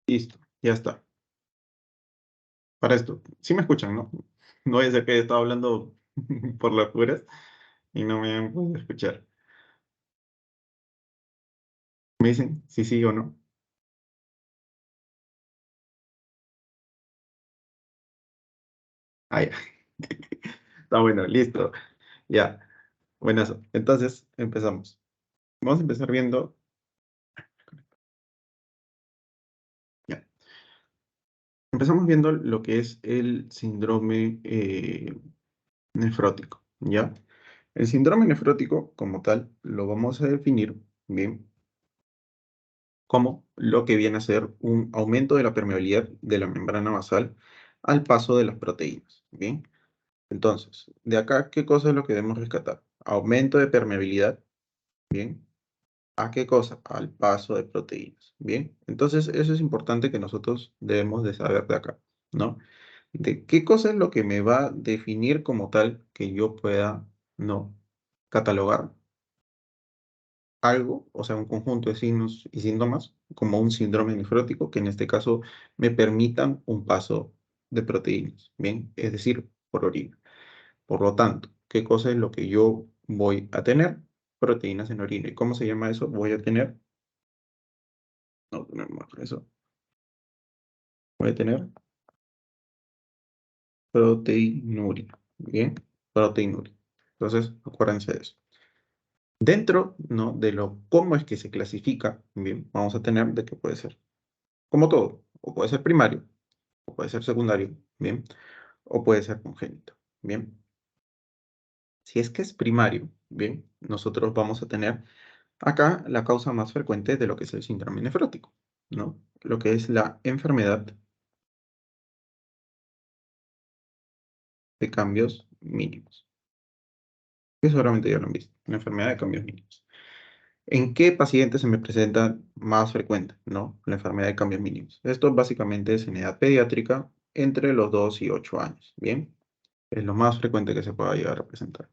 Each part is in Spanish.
Listo, ya está. Para esto, sí me escuchan, ¿no? No vaya a ser que haya estado hablando por las puras y no me han podido escuchar. ¿Me dicen si sí o no? Ah, ya. Está bueno, listo. Ya. Buenazo. Entonces, empezamos. Vamos a empezar viendo. Ya. Empezamos viendo lo que es el síndrome nefrótico, ¿ya? El síndrome nefrótico, como tal, lo vamos a definir, bien, como lo que viene a ser un aumento de la permeabilidad de la membrana basal al paso de las proteínas. Bien, entonces, de acá, ¿qué cosa es lo que debemos rescatar? Aumento de permeabilidad. Bien, ¿a qué cosa? Al paso de proteínas. Bien, entonces eso es importante que nosotros debemos de saber de acá, ¿no? De qué cosa es lo que me va a definir como tal que yo pueda, ¿no? Catalogar algo, o sea, un conjunto de signos y síntomas, como un síndrome nefrótico, que en este caso me permitan un paso de proteínas, ¿bien? Es decir, por orina. Por lo tanto, ¿qué cosa es lo que yo voy a tener? Proteínas en orina. ¿Y cómo se llama eso? Voy a tener, no tenemos eso, voy a tener proteinuria, ¿bien? Proteinuria. Entonces, acuérdense de eso. Dentro, ¿no? De lo, cómo es que se clasifica, bien, vamos a tener de que puede ser, como todo, o puede ser primario, o puede ser secundario, ¿bien? O puede ser congénito, ¿bien? Si es que es primario, ¿bien? Nosotros vamos a tener acá la causa más frecuente de lo que es el síndrome nefrótico, ¿no? Lo que es la enfermedad de cambios mínimos. Que seguramente ya lo han visto, la enfermedad de cambios mínimos. ¿En qué pacientes se me presenta más frecuente, no? La enfermedad de cambios mínimos. Esto básicamente es en edad pediátrica entre los 2 y 8 años, ¿bien? Es lo más frecuente que se pueda llegar a presentar.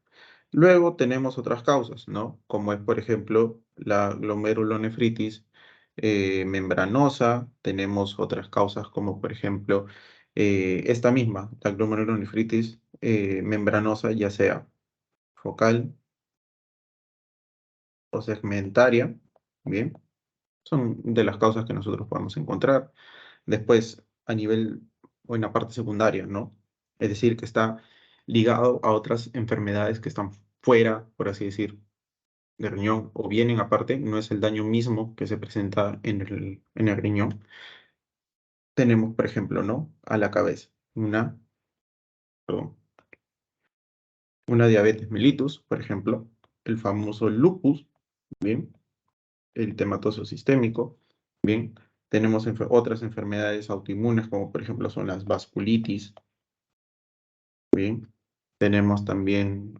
Luego tenemos otras causas, ¿no? Como es, por ejemplo, la glomerulonefritis membranosa. Tenemos otras causas como, por ejemplo, esta misma, la glomerulonefritis membranosa, ya sea focal o segmentaria, ¿bien? Son de las causas que nosotros podemos encontrar. Después, a nivel o en la parte secundaria, ¿no? Es decir, que está ligado a otras enfermedades que están fuera, por así decir, del riñón o vienen aparte, no es el daño mismo que se presenta en el riñón. Tenemos, por ejemplo, ¿no? A la cabeza, perdón, una diabetes mellitus, por ejemplo, el famoso lupus, ¿bien? El tematoso sistémico, ¿bien? Tenemos otras enfermedades autoinmunes, como por ejemplo son las vasculitis, ¿bien? Tenemos también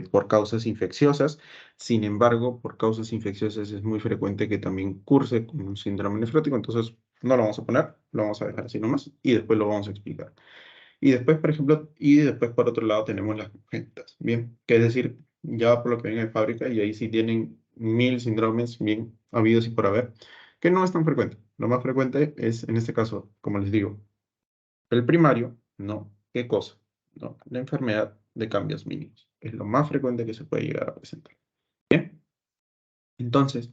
por causas infecciosas. Sin embargo, por causas infecciosas es muy frecuente que también curse con un síndrome nefrótico, entonces no lo vamos a poner, lo vamos a dejar así nomás y después lo vamos a explicar. Y después, por ejemplo, y después por otro lado tenemos las congénitas, ¿bien? Que es decir, ya por lo que viene de fábrica y ahí sí tienen 1000 síndromes bien habidos y por haber, que no es tan frecuente. Lo más frecuente es, en este caso, como les digo, el primario, no. ¿Qué cosa? No, la enfermedad de cambios mínimos. Es lo más frecuente que se puede llegar a presentar. Bien, entonces,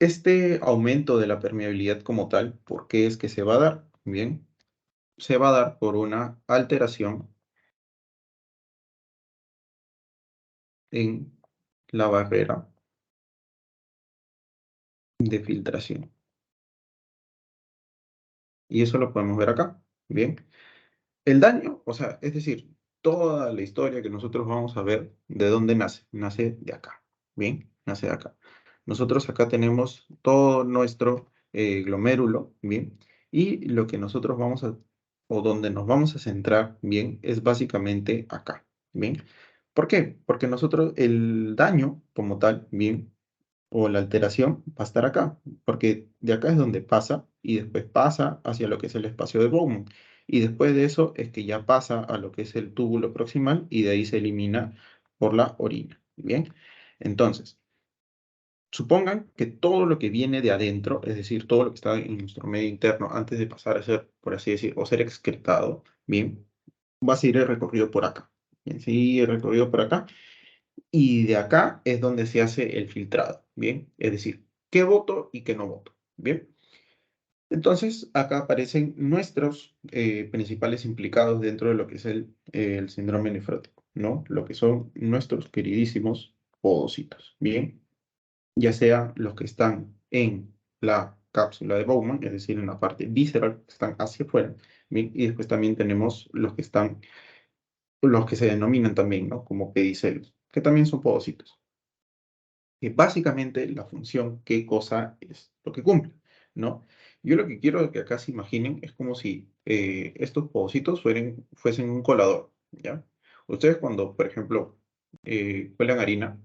este aumento de la permeabilidad como tal, ¿por qué es que se va a dar? Bien, se va a dar por una alteración en la barrera de filtración. Y eso lo podemos ver acá. Bien, el daño, o sea, es decir, toda la historia que nosotros vamos a ver, ¿de dónde nace? Nace de acá. Bien, nace de acá. Nosotros acá tenemos todo nuestro glomérulo, bien, y lo que nosotros vamos a, o donde nos vamos a centrar, bien, es básicamente acá, bien. ¿Por qué? Porque nosotros el daño como tal, bien, o la alteración va a estar acá, porque de acá es donde pasa y después pasa hacia lo que es el espacio de Bowman. Y después de eso es que ya pasa a lo que es el túbulo proximal y de ahí se elimina por la orina. Bien, entonces, Supongan que todo lo que viene de adentro, es decir, todo lo que está en nuestro medio interno antes de pasar a ser, por así decir, o ser excretado, bien, va a seguir el recorrido por acá. Bien, sigue el recorrido por acá. Y de acá es donde se hace el filtrado, ¿bien? Es decir, qué voto y qué no voto, ¿bien? Entonces, acá aparecen nuestros principales implicados dentro de lo que es el síndrome nefrótico, ¿no? Lo que son nuestros queridísimos podocitos, ¿bien? Ya sea los que están en la cápsula de Bowman, es decir, en la parte visceral, que están hacia afuera, ¿bien? Y después también tenemos los que están, los que se denominan también, ¿no? Como pedicelos, que también son podocitos. Que básicamente la función, qué cosa es lo que cumple, ¿no? Yo lo que quiero que acá se imaginen es como si estos pocitos fuesen un colador, ¿ya? Ustedes cuando, por ejemplo, cuelan harina,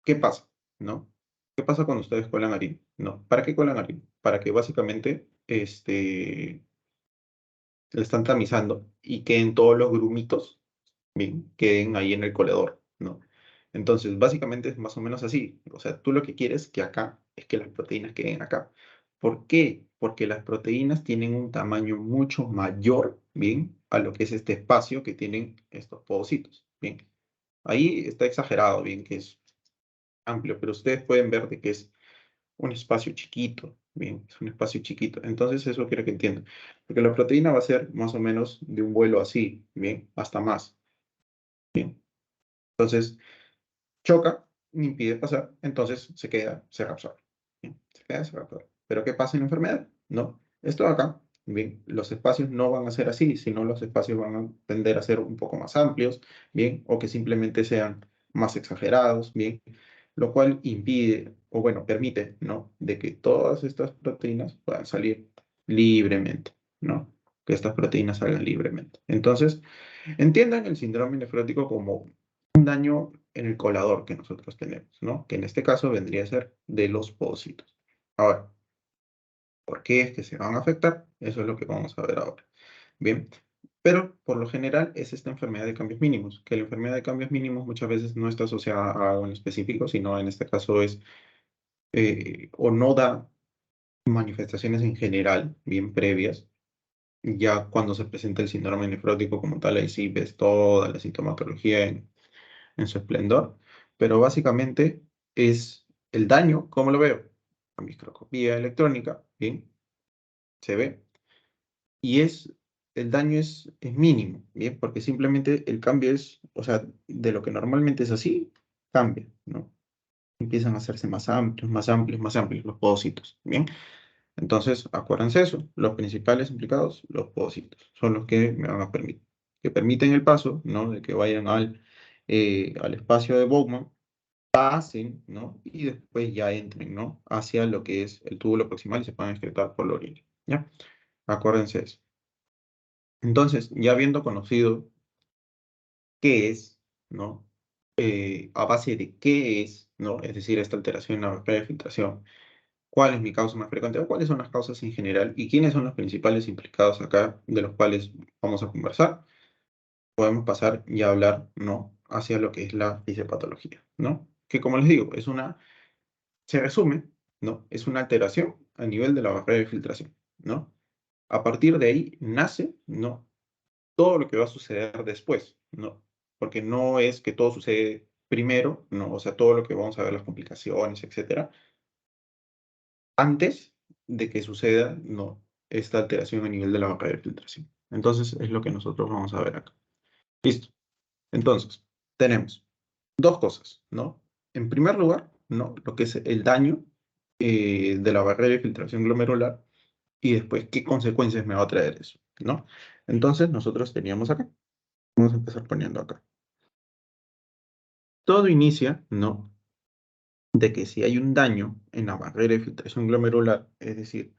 ¿qué pasa? ¿No? ¿Qué pasa cuando ustedes cuelan harina? ¿No? ¿Para qué cuelan harina? Para que básicamente le están tamizando y queden todos los grumitos, bien, queden ahí en el colador, ¿no? Entonces, básicamente es más o menos así. O sea, tú lo que quieres que acá es que las proteínas queden acá. ¿Por qué? Porque las proteínas tienen un tamaño mucho mayor, bien, a lo que es este espacio que tienen estos podocitos, bien. Ahí está exagerado, bien, que es amplio, pero ustedes pueden ver de que es un espacio chiquito, bien, es un espacio chiquito. Entonces eso quiero que entiendan, porque la proteína va a ser más o menos de un vuelo así, bien, hasta más, bien. Entonces choca, impide pasar, entonces se reabsorbe, bien, se queda, se reabsorbe. Pero ¿qué pasa en la enfermedad? No, esto de acá, bien, los espacios no van a ser así, sino los espacios van a tender a ser un poco más amplios, bien, o que simplemente sean más exagerados, bien, lo cual impide, o bueno, permite, ¿no? De que todas estas proteínas puedan salir libremente, ¿no? Que estas proteínas salgan libremente. Entonces, entiendan el síndrome nefrótico como un daño en el colador que nosotros tenemos, ¿no? Que en este caso vendría a ser de los pocitos. Ahora, ¿por qué es que se van a afectar? Eso es lo que vamos a ver ahora. Bien, pero por lo general es esta enfermedad de cambios mínimos, que la enfermedad de cambios mínimos muchas veces no está asociada a algo en específico, sino en este caso es o no da manifestaciones en general, bien previas. Ya cuando se presenta el síndrome nefrótico como tal, ahí sí ves toda la sintomatología en su esplendor, pero básicamente es el daño, ¿cómo lo veo? A microscopía electrónica, bien, se ve, y el daño es mínimo, bien, porque simplemente el cambio es, o sea, de lo que normalmente es así, cambia, ¿no? Empiezan a hacerse más amplios, más amplios, más amplios los pocitos, bien. Entonces, acuérdense eso, los principales implicados, los pocitos, son los que me van a permitir, que permiten el paso, ¿no? De que vayan al espacio de Bowman, pasen, ¿no? Y después ya entren, ¿no? Hacia lo que es el túbulo proximal y se puedan excretar por la orina, ¿ya? Acuérdense eso. Entonces, ya habiendo conocido qué es, ¿no? A base de qué es, ¿no? Es decir, esta alteración en la barrera de filtración, cuál es mi causa más frecuente o cuáles son las causas en general y quiénes son los principales implicados acá de los cuales vamos a conversar, podemos pasar y a hablar, ¿no? Hacia lo que es la fisiopatología, ¿no? Que como les digo, se resume, ¿no? Es una alteración a nivel de la barrera de filtración, ¿no? A partir de ahí nace, ¿no? Todo lo que va a suceder después, ¿no? Porque no es que todo sucede primero, ¿no? O sea, todo lo que vamos a ver, las complicaciones, etcétera, antes de que suceda, ¿no? Esta alteración a nivel de la barrera de filtración. Entonces, es lo que nosotros vamos a ver acá. Listo. Entonces, tenemos dos cosas, ¿no? En primer lugar, ¿no? Lo que es el daño de la barrera de filtración glomerular y después qué consecuencias me va a traer eso, ¿no? Entonces, nosotros teníamos acá. Vamos a empezar poniendo acá. Todo inicia, ¿no? De que si hay un daño en la barrera de filtración glomerular, es decir,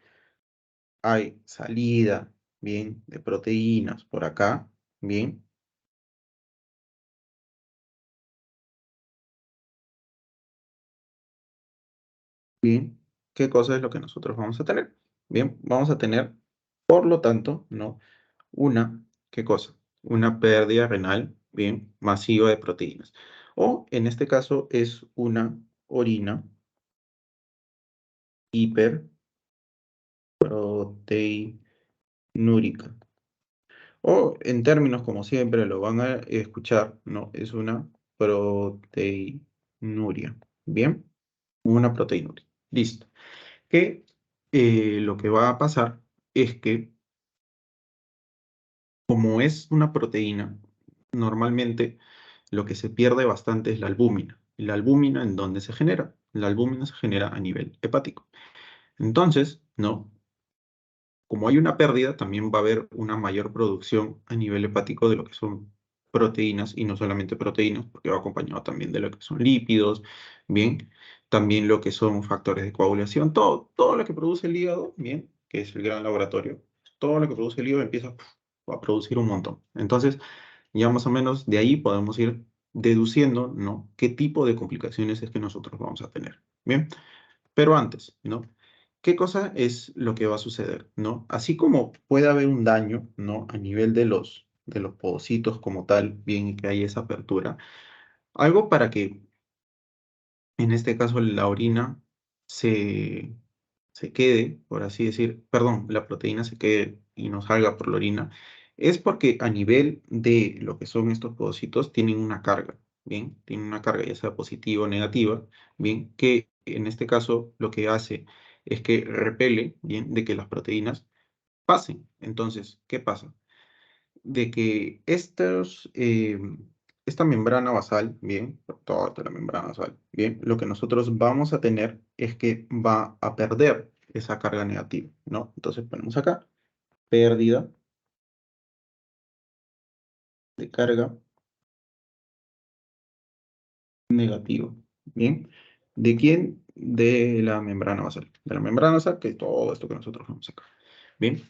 hay salida, bien, de proteínas por acá, bien, bien, ¿qué cosa es lo que nosotros vamos a tener? Bien, vamos a tener, por lo tanto, ¿no? ¿Qué cosa? Una pérdida renal, bien, masiva de proteínas. O en este caso es una orina hiperproteinúrica. O en términos como siempre lo van a escuchar, ¿no? Es una proteinuria. ¿Bien? Una proteinuria. Listo. Que lo que va a pasar es que como es una proteína, normalmente lo que se pierde bastante es la albúmina. ¿Y la albúmina en dónde se genera? La albúmina se genera a nivel hepático. Entonces, ¿no? Como hay una pérdida, también va a haber una mayor producción a nivel hepático de lo que son proteínas, y no solamente proteínas, porque va acompañado también de lo que son lípidos, bien, también lo que son factores de coagulación, todo lo que produce el hígado, bien, que es el gran laboratorio, todo lo que produce el hígado empieza a producir un montón. Entonces, ya más o menos de ahí podemos ir deduciendo, ¿no? ¿Qué tipo de complicaciones es que nosotros vamos a tener? Bien. Pero antes, ¿no? ¿Qué cosa es lo que va a suceder, ¿no? Así como puede haber un daño, ¿no? A nivel de los podocitos como tal, bien que hay esa apertura, algo para que en este caso la orina se, se quede, por así decir, perdón, la proteína se quede y no salga por la orina, es porque a nivel de lo que son estos podocitos tienen una carga, ¿bien? Tienen una carga ya sea positiva o negativa, ¿bien? Que en este caso lo que hace es que repele, ¿bien? De que las proteínas pasen. Entonces, ¿qué pasa? De que esta membrana basal, bien, toda la membrana basal, bien, lo que nosotros vamos a tener es que va a perder esa carga negativa, ¿no? Entonces ponemos acá, pérdida de carga negativa, ¿bien? ¿De quién? De la membrana basal. De la membrana basal, que es todo esto que nosotros vemos acá, ¿bien?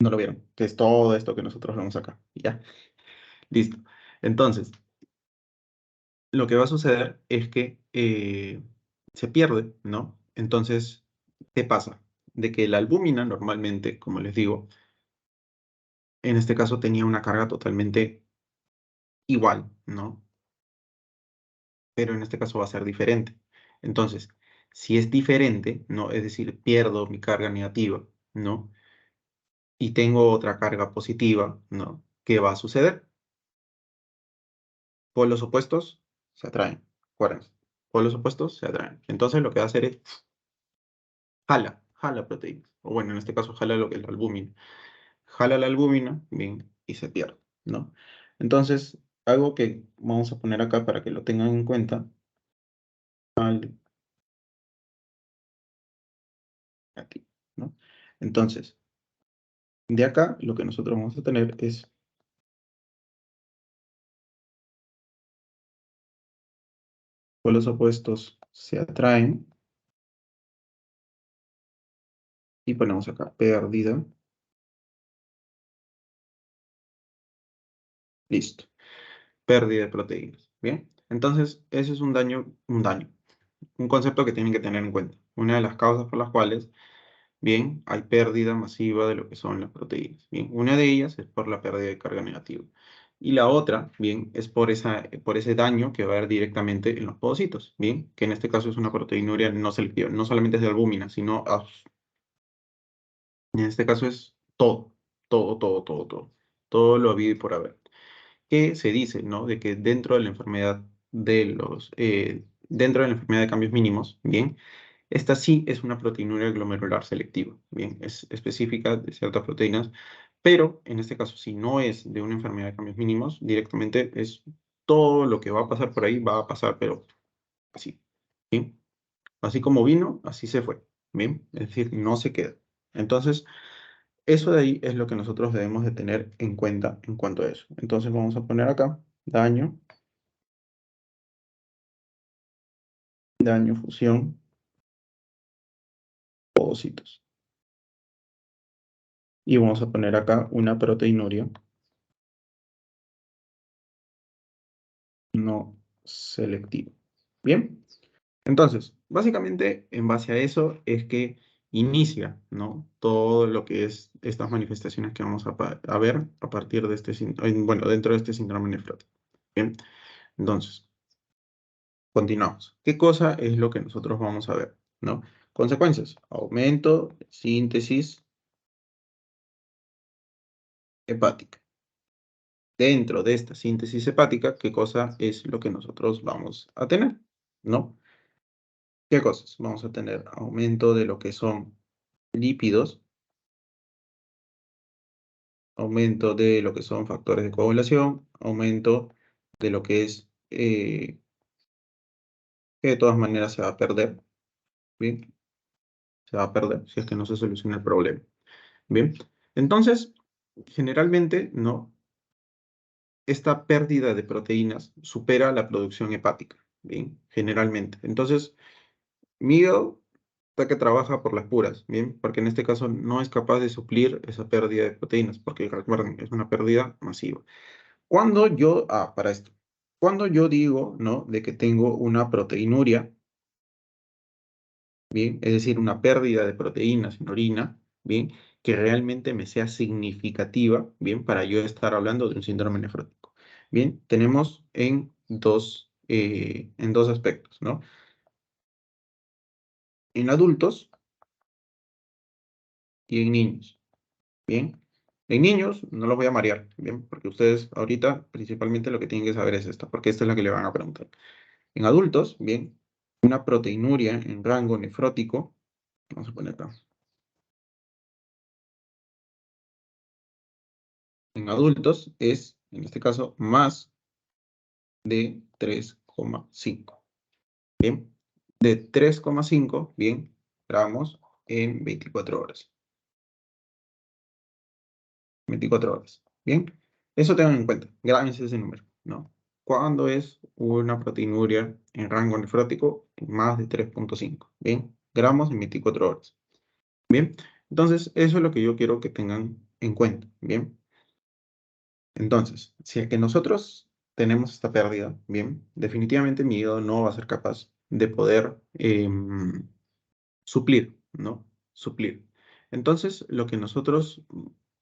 ¿No lo vieron? Que es todo esto que nosotros vemos acá, ¿ya? Listo. Entonces, lo que va a suceder es que se pierde, ¿no? Entonces, ¿qué pasa? De que la albúmina normalmente, como les digo, en este caso tenía una carga totalmente igual, ¿no? Pero en este caso va a ser diferente. Entonces, si es diferente, ¿no? Es decir, pierdo mi carga negativa, ¿no? Y tengo otra carga positiva, ¿no? ¿Qué va a suceder? Polos opuestos se atraen. Acuérdense. Polos opuestos se atraen. Entonces, lo que va a hacer es jala proteínas. O bueno, en este caso jala lo que es la albúmina. Jala la albúmina, bien, y se pierde, ¿no? Entonces, algo que vamos a poner acá para que lo tengan en cuenta, aquí, ¿no? Entonces, de acá lo que nosotros vamos a tener es polos opuestos se atraen y ponemos acá pérdida, listo, pérdida de proteínas, ¿bien? Entonces, ese es un concepto que tienen que tener en cuenta. Una de las causas por las cuales bien, hay pérdida masiva de lo que son las proteínas. Bien, una de ellas es por la pérdida de carga negativa. Y la otra, bien, es por ese daño que va a haber directamente en los podocitos. Bien, que en este caso es una proteinuria no selectiva. No solamente es de albúmina, sino en este caso es todo, todo, todo, todo, todo. Todo lo habido y por haber. Que se dice, ¿no? De que dentro de la enfermedad dentro de la enfermedad de cambios mínimos, bien, esta sí es una proteinuria glomerular selectiva, bien, es específica de ciertas proteínas, pero en este caso, si no es de una enfermedad de cambios mínimos, directamente es todo lo que va a pasar por ahí, va a pasar, pero así, ¿bien? Así como vino, así se fue, ¿bien? Es decir, no se queda. Entonces, eso de ahí es lo que nosotros debemos de tener en cuenta en cuanto a eso. Entonces, vamos a poner acá daño, fusión, ovocitos. Y vamos a poner acá una proteinuria no selectiva. Bien, entonces, básicamente en base a eso es que inicia, ¿no? Todo lo que es estas manifestaciones que vamos a ver a partir de bueno, dentro de este síndrome nefrótico. Bien, entonces, continuamos. ¿Qué cosa es lo que nosotros vamos a ver? ¿no? Consecuencias, aumento de síntesis hepática. Dentro de esta síntesis hepática, ¿qué cosa es lo que nosotros vamos a tener? ¿No? ¿Qué cosas? Vamos a tener aumento de lo que son lípidos, aumento de lo que son factores de coagulación, aumento de lo que es, que de todas maneras se va a perder, ¿bien? Se va a perder si es que no se soluciona el problema, ¿bien? Entonces, generalmente, ¿no? Esta pérdida de proteínas supera la producción hepática, ¿bien? Generalmente. Entonces, mi hígado está que trabaja por las puras, ¿bien? Porque en este caso no es capaz de suplir esa pérdida de proteínas, porque recuerden, es una pérdida masiva. Para esto, cuando yo digo, ¿no? De que tengo una proteinuria, ¿bien? Es decir, una pérdida de proteínas en orina, ¿bien? Que realmente me sea significativa, ¿bien? Para yo estar hablando de un síndrome nefrótico. Bien, tenemos en dos aspectos, ¿no? En adultos y en niños, ¿bien? En niños no los voy a marear, ¿bien? Porque ustedes ahorita principalmente lo que tienen que saber es esta, porque esta es la que le van a preguntar. En adultos, ¿bien? Una proteinuria en rango nefrótico, vamos a poner acá. En adultos es, en este caso, más de 3,5. Bien, de 3,5, bien, gramos en 24 horas. 24 horas. Bien, eso tengan en cuenta. Grábense ese número, ¿no? ¿Cuándo es una proteinuria en rango nefrótico? En más de 3,5. Bien, gramos en 24 horas. Bien, entonces eso es lo que yo quiero que tengan en cuenta. Bien, entonces, si es que nosotros tenemos esta pérdida, bien, definitivamente mi hígado no va a ser capaz de poder suplir, ¿no? Suplir. Entonces, lo que nosotros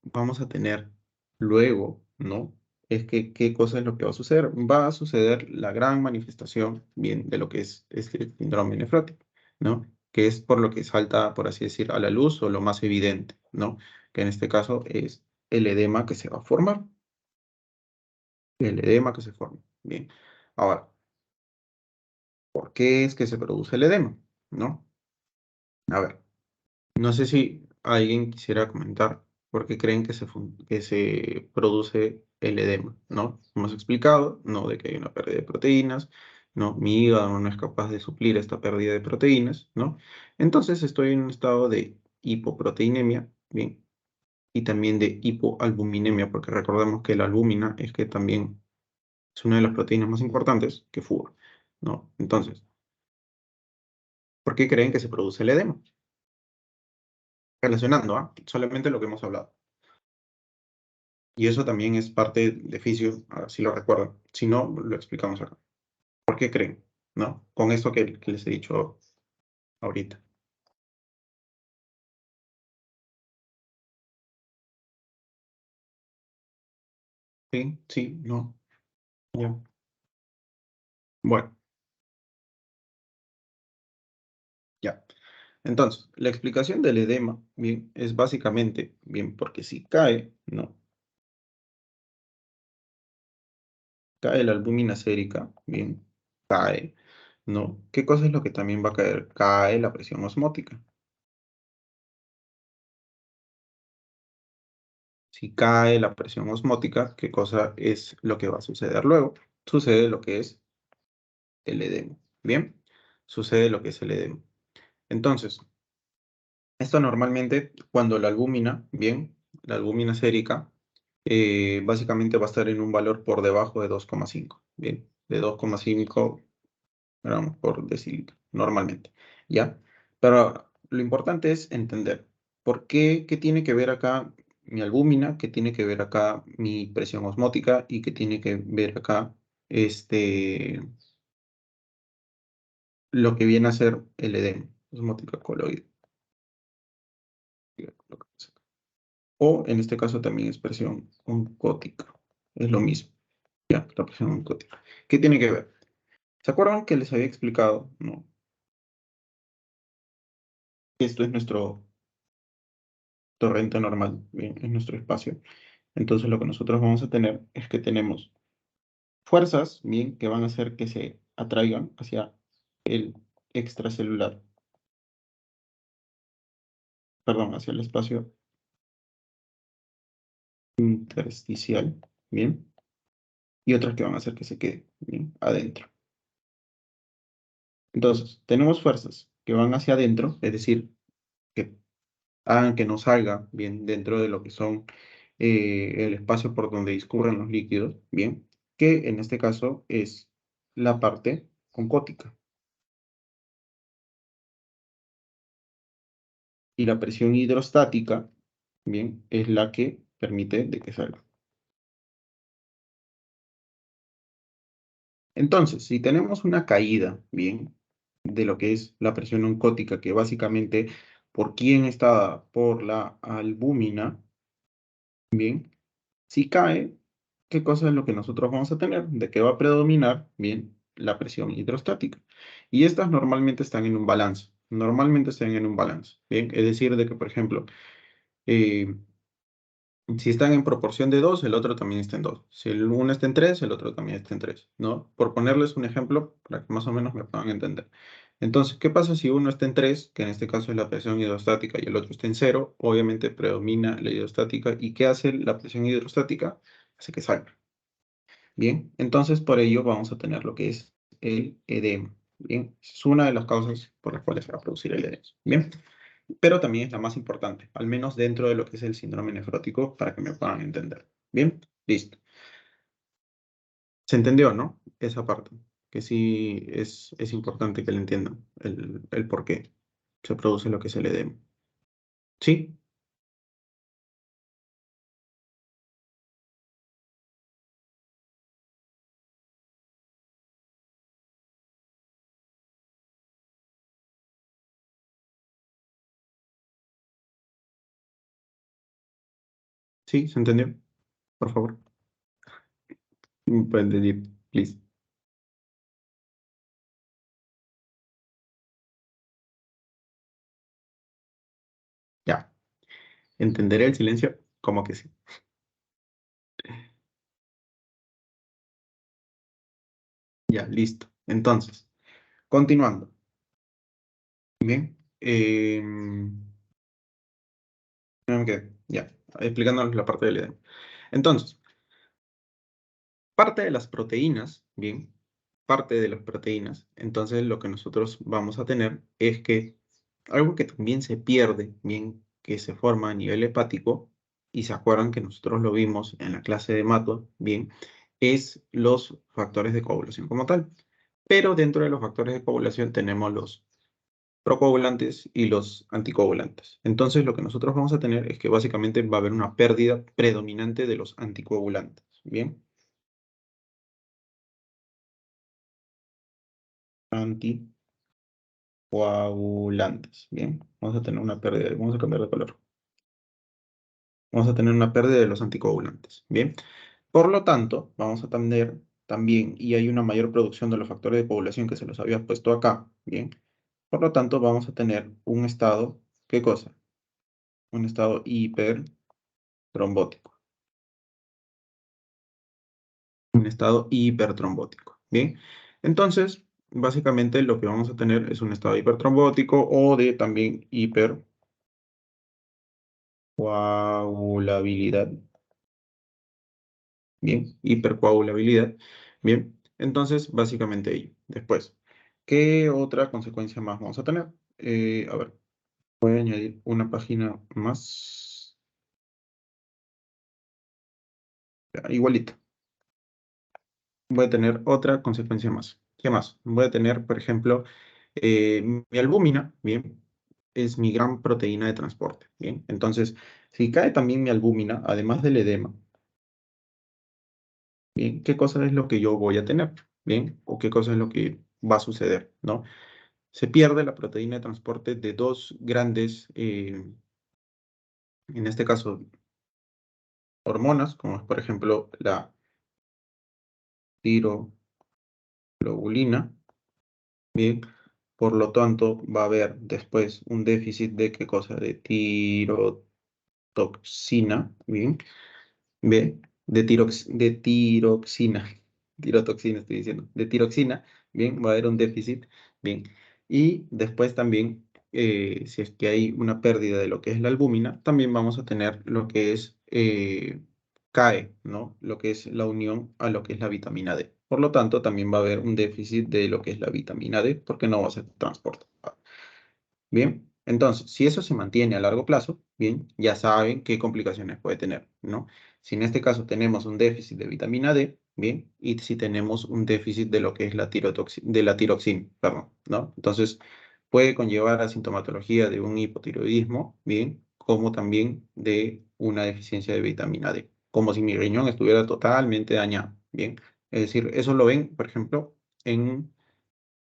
vamos a tener luego, ¿no? Es que, ¿qué cosa es lo que va a suceder? Va a suceder la gran manifestación, bien, de lo que es este síndrome nefrótico, ¿no? Que es por lo que salta, por así decir, a la luz o lo más evidente, ¿no? Que en este caso es el edema que se va a formar. El edema que se forma. Bien. Ahora, ¿por qué es que se produce el edema? ¿No? A ver, no sé si alguien quisiera comentar por qué creen que se produce el edema, ¿no? Hemos explicado, ¿no? De que hay una pérdida de proteínas, ¿no? Mi hígado no es capaz de suplir esta pérdida de proteínas, ¿no? Entonces estoy en un estado de hipoproteinemia, ¿bien? Y también de hipoalbuminemia, porque recordemos que la albúmina es que también es una de las proteínas más importantes que fuga, ¿no? Entonces, ¿por qué creen que se produce el edema? Relacionando, ¿ah? Solamente lo que hemos hablado. Y eso también es parte de fisio, si lo recuerdan. Si no, lo explicamos acá. ¿Por qué creen? ¿No? Con esto que les he dicho ahorita. ¿Sí? ¿Sí? ¿No? Ya. Bueno, ya. Entonces, la explicación del edema, bien, es básicamente, bien, porque si cae, ¿no? Cae la albúmina sérica, bien, cae, ¿no? ¿Qué cosa es lo que también va a caer? Cae la presión osmótica. Si cae la presión osmótica, ¿qué cosa es lo que va a suceder luego? Sucede lo que es el edema. Bien, sucede lo que es el edema. Entonces, esto normalmente cuando la albúmina, bien, la albúmina sérica, básicamente va a estar en un valor por debajo de 2,5, bien, de 2,5 gramos por decilitro, normalmente, ¿ya? Pero lo importante es entender por qué, qué tiene que ver acá mi albúmina, qué tiene que ver acá mi presión osmótica y qué tiene que ver acá este, lo que viene a ser el edema, osmótica coloide. Lo que es acá. O en este caso también es presión oncótica, es lo mismo, ya, la presión oncótica. ¿Qué tiene que ver? ¿Se acuerdan que les había explicado, no? Esto es nuestro torrente normal, bien, es nuestro espacio. Entonces lo que nosotros vamos a tener es que tenemos fuerzas, bien, que van a hacer que se atraigan hacia el extracelular, perdón, hacia el espacio intersticial, bien, y otras que van a hacer que se quede, bien, adentro. Entonces, tenemos fuerzas que van hacia adentro, es decir, que hagan que no salga, bien, dentro de lo que son el espacio por donde discurren los líquidos, bien, que en este caso es la parte concótica. Y la presión hidrostática, bien, es la que permite de que salga. Entonces, si tenemos una caída, bien, de lo que es la presión oncótica, que básicamente, ¿por quién está dada? Por la albúmina, bien, si cae, ¿qué cosa es lo que nosotros vamos a tener? De que va a predominar, bien, la presión hidrostática. Y estas normalmente están en un balance. Normalmente están en un balance, bien, es decir, de que, por ejemplo, eh, si están en proporción de 2, el otro también está en 2. Si el uno está en 3, el otro también está en 3, ¿no? Por ponerles un ejemplo, para que más o menos me puedan entender. Entonces, ¿qué pasa si uno está en 3, que en este caso es la presión hidrostática, y el otro está en 0? Obviamente predomina la hidrostática. ¿Y qué hace la presión hidrostática? Hace que salga. Bien, entonces por ello vamos a tener lo que es el edema. Bien, es una de las causas por las cuales se va a producir el edema. Bien, pero también es la más importante, al menos dentro de lo que es el síndrome nefrótico, para que me puedan entender. Bien, listo. ¿Se entendió, no? Esa parte, que sí es importante que le entiendan el por qué se produce lo que es el edema. ¿Sí? ¿Sí? ¿Se entendió? Por favor. Pueden decir, please. Ya. ¿Entenderé el silencio? Como que sí. Ya, listo. Entonces, continuando. Bien. No me quedé. Ya. Explicándoles la parte del edema. Entonces, parte de las proteínas, bien, parte de las proteínas, entonces lo que nosotros vamos a tener es que algo que también se pierde, bien, que se forma a nivel hepático, y se acuerdan que nosotros lo vimos en la clase de mato, bien, es los factores de coagulación como tal. Pero dentro de los factores de coagulación tenemos los procoagulantes y los anticoagulantes. Entonces lo que nosotros vamos a tener es que básicamente va a haber una pérdida predominante de los anticoagulantes, bien. Anticoagulantes. Bien, vamos a tener una pérdida, vamos a cambiar de color. Vamos a tener una pérdida de los anticoagulantes. Bien, por lo tanto, vamos a tener también, y hay una mayor producción de los factores de coagulación que se los había puesto acá. Bien, por lo tanto, vamos a tener un estado, ¿qué cosa? Un estado hipertrombótico. Un estado hipertrombótico. Bien, entonces, básicamente lo que vamos a tener es un estado hipertrombótico o de también hipercoagulabilidad. Bien, hipercoagulabilidad. Bien, entonces básicamente ello. Después, ¿qué otra consecuencia más vamos a tener? A ver, voy a añadir una página más. Ya, igualito. Voy a tener otra consecuencia más. ¿Qué más? Voy a tener, por ejemplo, mi albúmina, bien, es mi gran proteína de transporte. Bien, entonces, si cae también mi albúmina, además del edema, bien, ¿qué cosa es lo que yo voy a tener? Bien, o qué cosa es lo que va a suceder, ¿no? Se pierde la proteína de transporte de dos grandes, en este caso, hormonas, como es, por ejemplo, la tiroglobulina, ¿bien? Por lo tanto, va a haber después un déficit de ¿qué cosa? De tirotoxina, ¿bien? ¿Ve? De tiroxina, tirotoxina estoy diciendo, de tiroxina, bien, va a haber un déficit, bien. Y después también, si es que hay una pérdida de lo que es la albúmina, también vamos a tener lo que es, CAE, ¿no? Lo que es la unión a lo que es la vitamina D. Por lo tanto, también va a haber un déficit de lo que es la vitamina D, porque no va a ser transportada. Bien, entonces, si eso se mantiene a largo plazo, bien, ya saben qué complicaciones puede tener, ¿no? Si en este caso tenemos un déficit de vitamina D, bien, y si tenemos un déficit de lo que es de la tiroxina, perdón, ¿no? Entonces, puede conllevar a sintomatología de un hipotiroidismo, bien, como también de una deficiencia de vitamina D, como si mi riñón estuviera totalmente dañado, bien. Es decir, eso lo ven, por ejemplo, en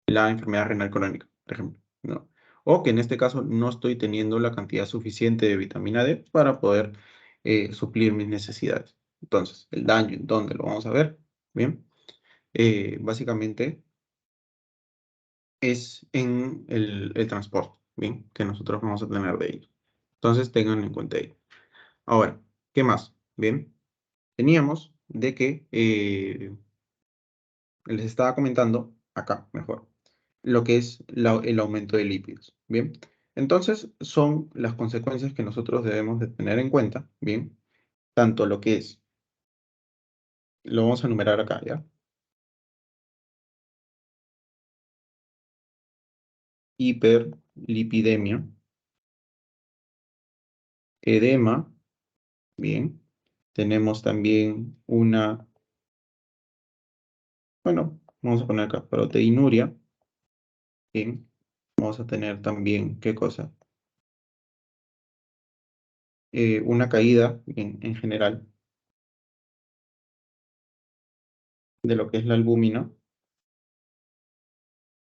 la enfermedad renal crónica, por ejemplo, ¿no? O que en este caso no estoy teniendo la cantidad suficiente de vitamina D para poder suplir mis necesidades. Entonces, el daño, ¿en dónde lo vamos a ver? Bien, básicamente es en el transporte, bien, que nosotros vamos a tener de ellos. Entonces, tengan en cuenta ello. Ahora, ¿qué más? Bien, teníamos de que les estaba comentando acá, mejor, lo que es el aumento de lípidos, ¿bien? Entonces, son las consecuencias que nosotros debemos de tener en cuenta, ¿bien? Tanto lo que es, lo vamos a enumerar acá, ¿ya? Hiperlipidemia, edema, ¿bien? Tenemos también una, bueno, vamos a poner acá, proteinuria, ¿bien? Vamos a tener también, ¿qué cosa? Una caída, en general, de lo que es la albúmina,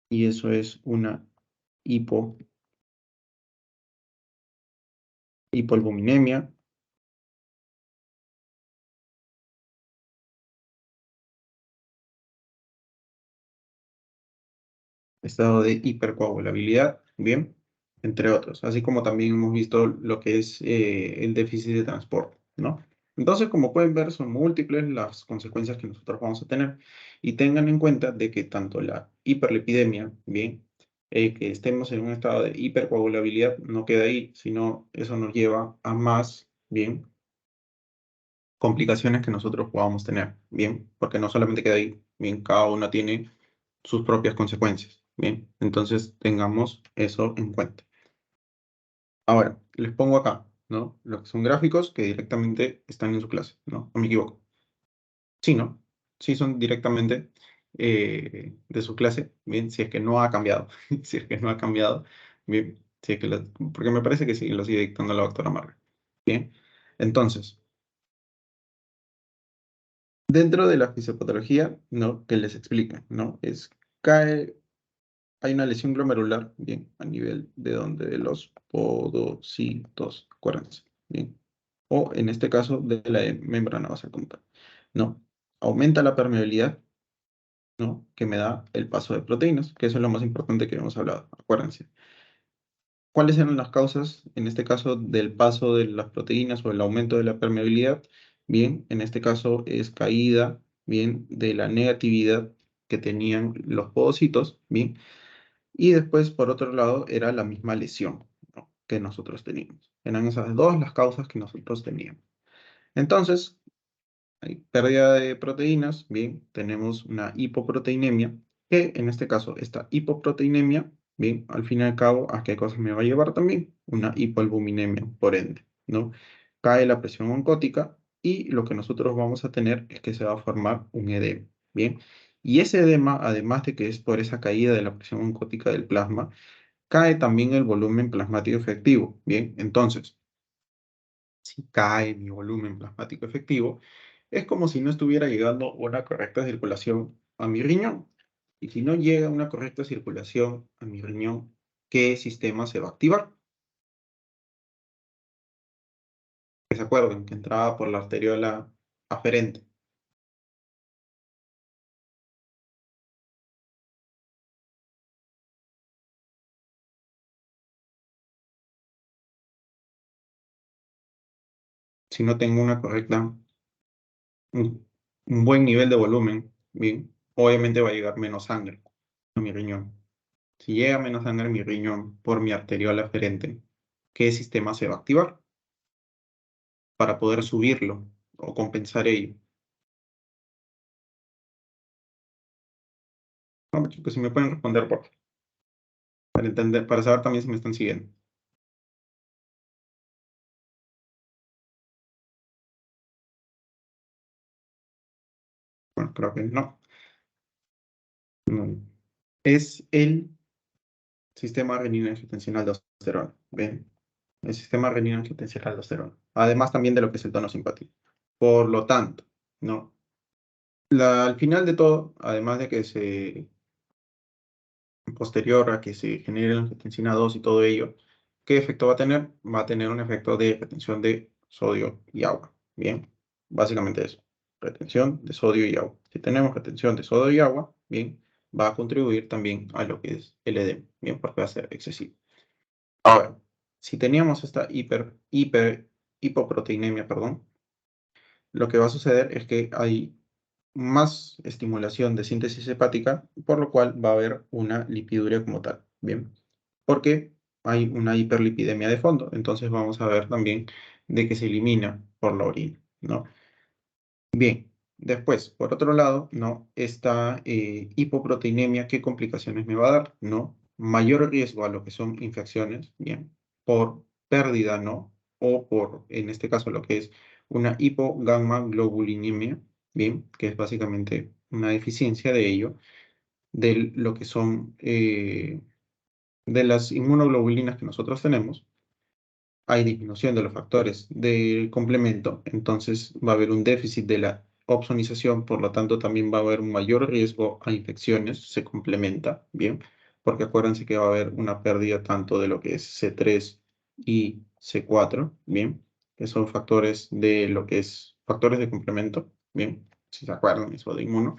y eso es una hipo, hipoalbuminemia, estado de hipercoagulabilidad, bien, entre otros, así como también hemos visto lo que es el déficit de transporte, ¿no? Entonces, como pueden ver, son múltiples las consecuencias que nosotros vamos a tener y tengan en cuenta de que tanto la hiperlipidemia, bien, que estemos en un estado de hipercoagulabilidad, no queda ahí, sino eso nos lleva a más, bien, complicaciones que nosotros podamos tener, bien, porque no solamente queda ahí, bien, cada una tiene sus propias consecuencias, bien, entonces tengamos eso en cuenta. Ahora, les pongo acá, ¿no? Lo que son gráficos que directamente están en su clase, ¿no? ¿O me equivoco? Sí, ¿no? Sí son directamente de su clase, bien, si es que no ha cambiado, si es que no ha cambiado, bien, si es que porque me parece que sí, lo sigue dictando la doctora Marga, bien, entonces, dentro de la fisiopatología, ¿no? Que les explica, ¿no? Hay una lesión glomerular, bien, a nivel de donde de los podocitos, acuérdense, bien. O en este caso, de la membrana basal como tal, ¿no? Aumenta la permeabilidad, ¿no? Que me da el paso de proteínas, que eso es lo más importante que hemos hablado, acuérdense. ¿Cuáles eran las causas, en este caso, del paso de las proteínas o el aumento de la permeabilidad? Bien, en este caso es caída, bien, de la negatividad que tenían los podocitos, bien, y después, por otro lado, era la misma lesión, ¿no? Que nosotros teníamos. Eran esas dos las causas que nosotros teníamos. Entonces, hay pérdida de proteínas, bien, tenemos una hipoproteinemia, que en este caso, esta hipoproteinemia, bien, al fin y al cabo, ¿a qué cosa me va a llevar también? Una hipoalbuminemia, por ende, ¿no? Cae la presión oncótica y lo que nosotros vamos a tener es que se va a formar un edema, bien. Y ese edema, además de que es por esa caída de la presión oncótica del plasma, cae también el volumen plasmático efectivo, bien. Entonces, si cae mi volumen plasmático efectivo, es como si no estuviera llegando una correcta circulación a mi riñón. Y si no llega una correcta circulación a mi riñón, ¿qué sistema se va a activar? Que se acuerden que entraba por la arteriola aferente. si no tengo una correcta, un buen nivel de volumen, bien, obviamente va a llegar menos sangre a mi riñón. Si llega menos sangre a mi riñón por mi arteriola aferente, ¿qué sistema se va a activar para poder subirlo o compensar ello? Vamos, chicos, si me pueden responder, por favor, para entender, para saber también si me están siguiendo. Bueno, creo que no. No. Es el sistema renina-angiotensina aldosterona. ¿Ven? El sistema renina-angiotensina aldosterona. Además también de lo que es el tono simpático. Por lo tanto, ¿no? Al final de todo, además de que posterior a que se genere la angiotensina 2 y todo ello, ¿qué efecto va a tener? Va a tener un efecto de retención de sodio y agua. Bien, básicamente eso, retención de sodio y agua. Si tenemos retención de sodio y agua, bien, va a contribuir también a lo que es el edema, bien, porque va a ser excesivo. Ahora, si teníamos esta hipoproteinemia, perdón, lo que va a suceder es que hay más estimulación de síntesis hepática, por lo cual va a haber una lipiduria como tal, ¿bien? Porque hay una hiperlipidemia de fondo, entonces vamos a ver también de que se elimina por la orina, ¿no? Bien, después, por otro lado, ¿no? Esta hipoproteinemia, ¿qué complicaciones me va a dar? ¿No? Mayor riesgo a lo que son infecciones, ¿bien? Por pérdida, ¿no? O por, en este caso, lo que es una hipogammaglobulinemia, ¿bien? Que es básicamente una deficiencia de ello, de lo que son, de las inmunoglobulinas que nosotros tenemos, hay disminución de los factores de complemento, entonces va a haber un déficit de la opsonización, por lo tanto también va a haber un mayor riesgo a infecciones, se complementa, ¿bien? Porque acuérdense que va a haber una pérdida tanto de lo que es C3 y C4, ¿bien? Que son factores de lo que es factores de complemento, ¿bien? Si se acuerdan, eso de inmuno.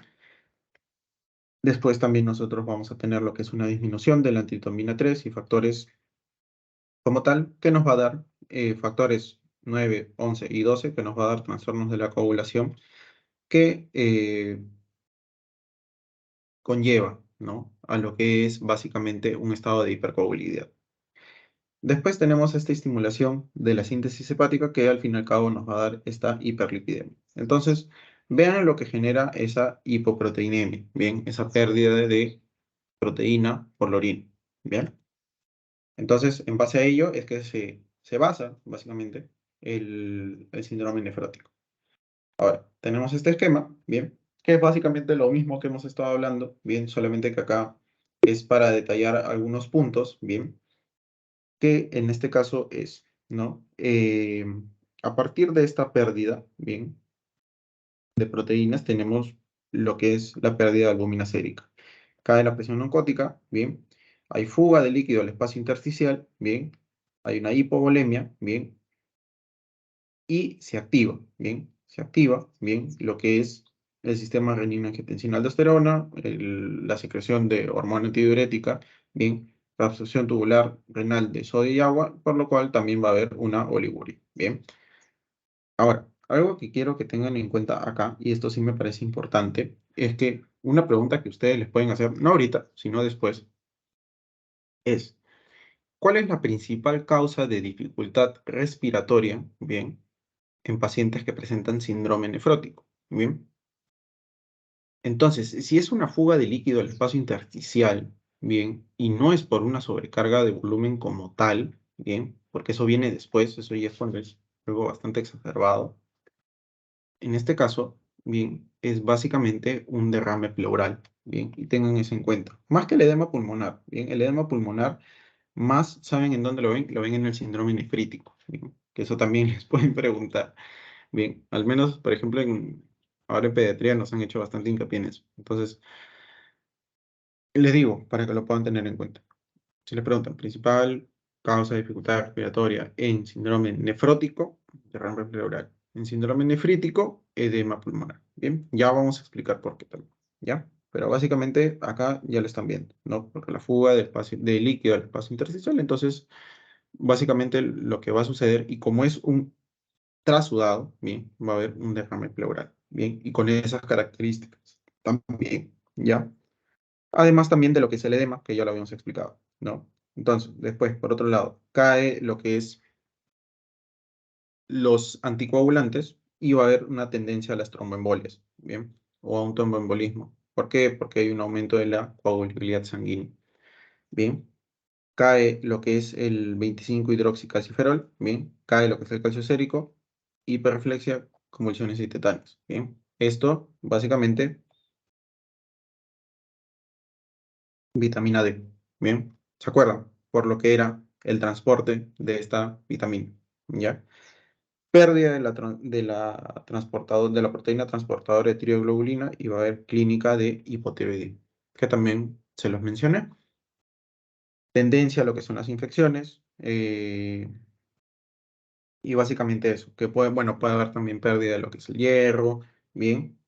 Después también nosotros vamos a tener lo que es una disminución de la antitomina 3 y factores como tal, que nos va a dar factores 9, 11 y 12, que nos va a dar trastornos de la coagulación, que conlleva, ¿no? A lo que es básicamente un estado de hipercoagulabilidad. Después tenemos esta estimulación de la síntesis hepática que al fin y al cabo nos va a dar esta hiperlipidemia. Entonces, vean lo que genera esa hipoproteinemia, ¿bien? Esa pérdida de proteína por la orina, ¿bien? Entonces, en base a ello es que se basa, básicamente, el síndrome nefrótico. Ahora, tenemos este esquema, bien, que es básicamente lo mismo que hemos estado hablando, bien, solamente que acá es para detallar algunos puntos, bien, que en este caso es, ¿no? A partir de esta pérdida, bien, de proteínas, tenemos lo que es la pérdida de albúmina sérica. Cae la presión oncótica, bien, hay fuga de líquido al espacio intersticial, bien, hay una hipovolemia, bien, y se activa, ¿bien? Se activa, ¿bien? Lo que es el sistema renina-angiotensina-aldosterona, la secreción de hormona antidiurética, ¿bien? La absorción tubular renal de sodio y agua, por lo cual también va a haber una oliguria, ¿bien? Ahora, algo que quiero que tengan en cuenta acá, y esto sí me parece importante, es que una pregunta que ustedes les pueden hacer, no ahorita, sino después, es, ¿cuál es la principal causa de dificultad respiratoria, bien, en pacientes que presentan síndrome nefrótico? Bien. Entonces, si es una fuga de líquido al espacio intersticial, bien, y no es por una sobrecarga de volumen como tal, bien, porque eso viene después, eso ya es cuando es algo bastante exacerbado. En este caso, bien, es básicamente un derrame pleural, bien, y tengan eso en cuenta. Más que el edema pulmonar, bien, el edema pulmonar, más saben en dónde lo ven en el síndrome nefrítico, bien, que eso también les pueden preguntar. Bien, al menos, por ejemplo, ahora en pediatría nos han hecho bastante hincapié en eso. Entonces, les digo, para que lo puedan tener en cuenta. Si les preguntan, principal causa de dificultad respiratoria en síndrome nefrótico, derrame pleural. En síndrome nefrítico, edema pulmonar. Bien, ya vamos a explicar por qué también. ¿Ya? Pero básicamente acá ya lo están viendo, ¿no? Porque la fuga de líquido al espacio intersticial, entonces, básicamente lo que va a suceder, y como es un trasudado, bien, va a haber un derrame pleural, bien, y con esas características también, ¿ya? Además también de lo que es el edema, que ya lo habíamos explicado, ¿no? Entonces, después, por otro lado, cae lo que es los anticoagulantes y va a haber una tendencia a las tromboembolias, ¿bien? O a un tromboembolismo. ¿Por qué? Porque hay un aumento de la coagulabilidad sanguínea, ¿bien? Cae lo que es el 25-hidroxicalciferol, ¿bien? Cae lo que es el calcio sérico, hiperreflexia, convulsiones y tetánicos, ¿bien? Esto, básicamente, vitamina D, ¿bien? ¿Se acuerdan? Por lo que era el transporte de esta vitamina, ¿ya? Pérdida de la proteína transportadora de tiroglobulina y va a haber clínica de hipotiroidismo, que también se los mencioné. Tendencia a lo que son las infecciones, y básicamente eso, que puede, bueno, puede haber también pérdida de lo que es el hierro, bien.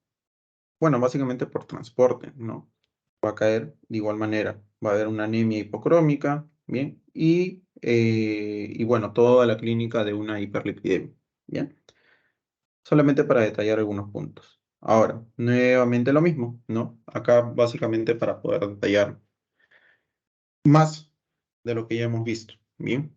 Bueno, básicamente por transporte, ¿no? Va a caer de igual manera. Va a haber una anemia hipocrómica, bien, y bueno, toda la clínica de una hiperlipidemia, bien. Solamente para detallar algunos puntos. Ahora, nuevamente lo mismo, ¿no? Acá básicamente para poder detallar más de lo que ya hemos visto, ¿bien?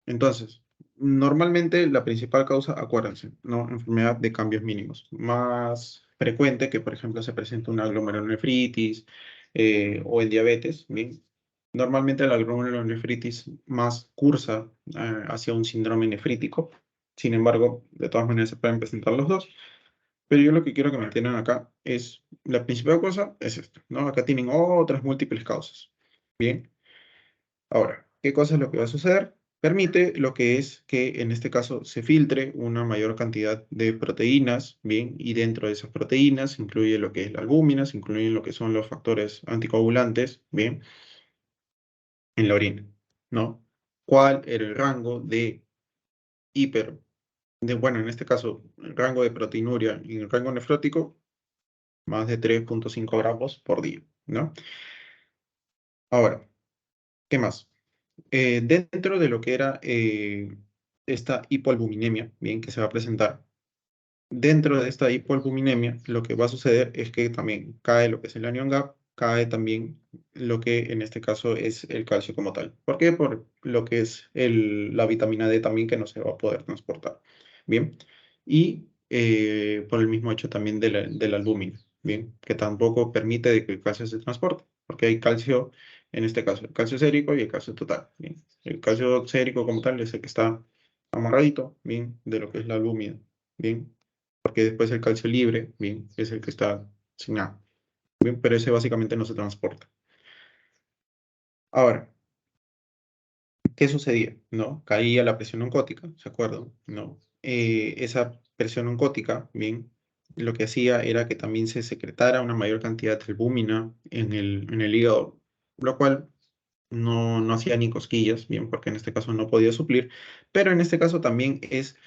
Entonces, normalmente la principal causa, acuérdense, ¿no? Enfermedad de cambios mínimos. Más frecuente que, por ejemplo, se presenta una glomerulonefritis o el diabetes, ¿bien? Normalmente la glomerulonefritis más cursa hacia un síndrome nefrítico. Sin embargo, de todas maneras se pueden presentar los dos. Pero yo lo que quiero que me entiendan acá es, la principal cosa es esto, ¿no? Acá tienen otras múltiples causas. Bien, ahora, ¿qué cosa es lo que va a suceder? Permite lo que es que en este caso se filtre una mayor cantidad de proteínas, bien, y dentro de esas proteínas incluye lo que es la albúmina, se incluyen lo que son los factores anticoagulantes, bien, en la orina, ¿no? ¿Cuál era el rango de hiper, bueno, en este caso, el rango de proteinuria y el rango nefrótico? Más de 3,5 gramos por día, ¿no? Ahora, ¿qué más? Dentro de lo que era esta hipoalbuminemia, bien, que se va a presentar, dentro de esta hipoalbuminemia, lo que va a suceder es que también cae lo que es el anion gap, cae también lo que en este caso es el calcio como tal. ¿Por qué? Por lo que es la vitamina D también que no se va a poder transportar. Bien. Y por el mismo hecho también de la albúmina, bien, que tampoco permite de que el calcio se transporte, porque hay calcio, en este caso, el calcio sérico y el calcio total. Bien. El calcio sérico como tal es el que está amarradito, bien, de lo que es la albúmina. Bien, porque después el calcio libre, bien, es el que está sin nada, bien, pero ese básicamente no se transporta. Ahora, ¿qué sucedía? ¿No? Caía la presión oncótica, ¿se acuerdan? ¿No? Esa presión oncótica, bien, lo que hacía era que también se secretara una mayor cantidad de albúmina en el hígado, lo cual no hacía ni cosquillas, bien, porque en este caso no podía suplir, pero en este caso también es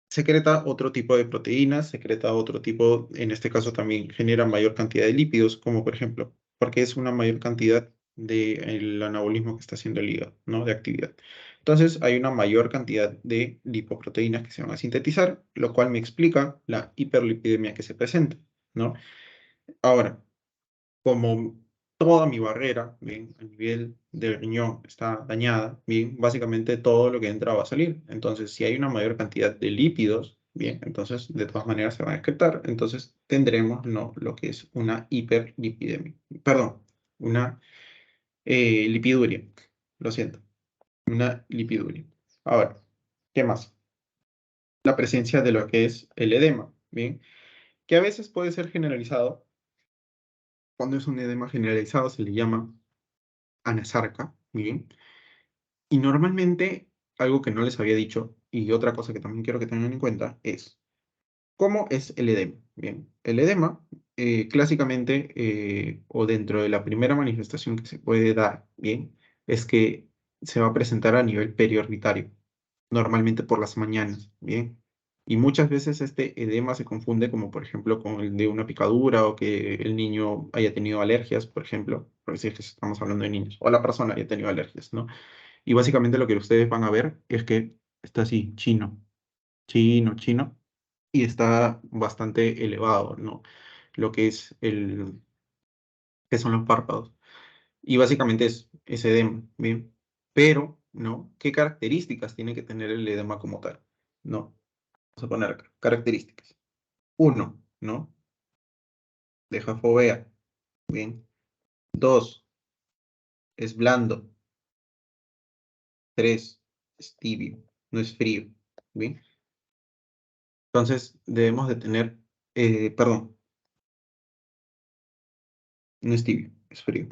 secreta otro tipo de proteínas, secreta otro tipo, en este caso también genera mayor cantidad de lípidos, como por ejemplo, porque es una mayor cantidad del anabolismo que está haciendo el hígado, ¿no? De actividad. Entonces hay una mayor cantidad de lipoproteínas que se van a sintetizar, lo cual me explica la hiperlipidemia que se presenta, ¿no? Ahora, como toda mi barrera, bien, a nivel del riñón está dañada, bien, básicamente todo lo que entra va a salir. Entonces, si hay una mayor cantidad de lípidos, bien, entonces de todas maneras se van a excretar. Entonces tendremos, no, lo que es una hiperlipidemia. Perdón, una lipiduria. Lo siento, una lipiduria. Ahora, ¿qué más? La presencia de lo que es el edema, bien, que a veces puede ser generalizado. Cuando es un edema generalizado se le llama anasarca, bien. Y normalmente, algo que no les había dicho, y otra cosa que también quiero que tengan en cuenta, es cómo es el edema. Bien, el edema, clásicamente, o dentro de la primera manifestación que se puede dar, bien, es que se va a presentar a nivel periorbitario, normalmente por las mañanas, bien. Y muchas veces este edema se confunde como, por ejemplo, con el de una picadura o que el niño haya tenido alergias, por ejemplo, porque si es que estamos hablando de niños, o la persona haya tenido alergias, ¿no? Y básicamente lo que ustedes van a ver es que está así, chino. chino, y está bastante elevado, ¿no? Lo que es que son los párpados. Y básicamente es edema, ¿bien? Pero, ¿no? ¿Qué características tiene que tener el edema como tal? ¿No? Vamos a poner acá, características. Uno, ¿no? Deja fovea, ¿bien? Dos, es blando. Tres, es tibio, no es frío, ¿bien? Entonces, debemos de tener, perdón, no es tibio, es frío.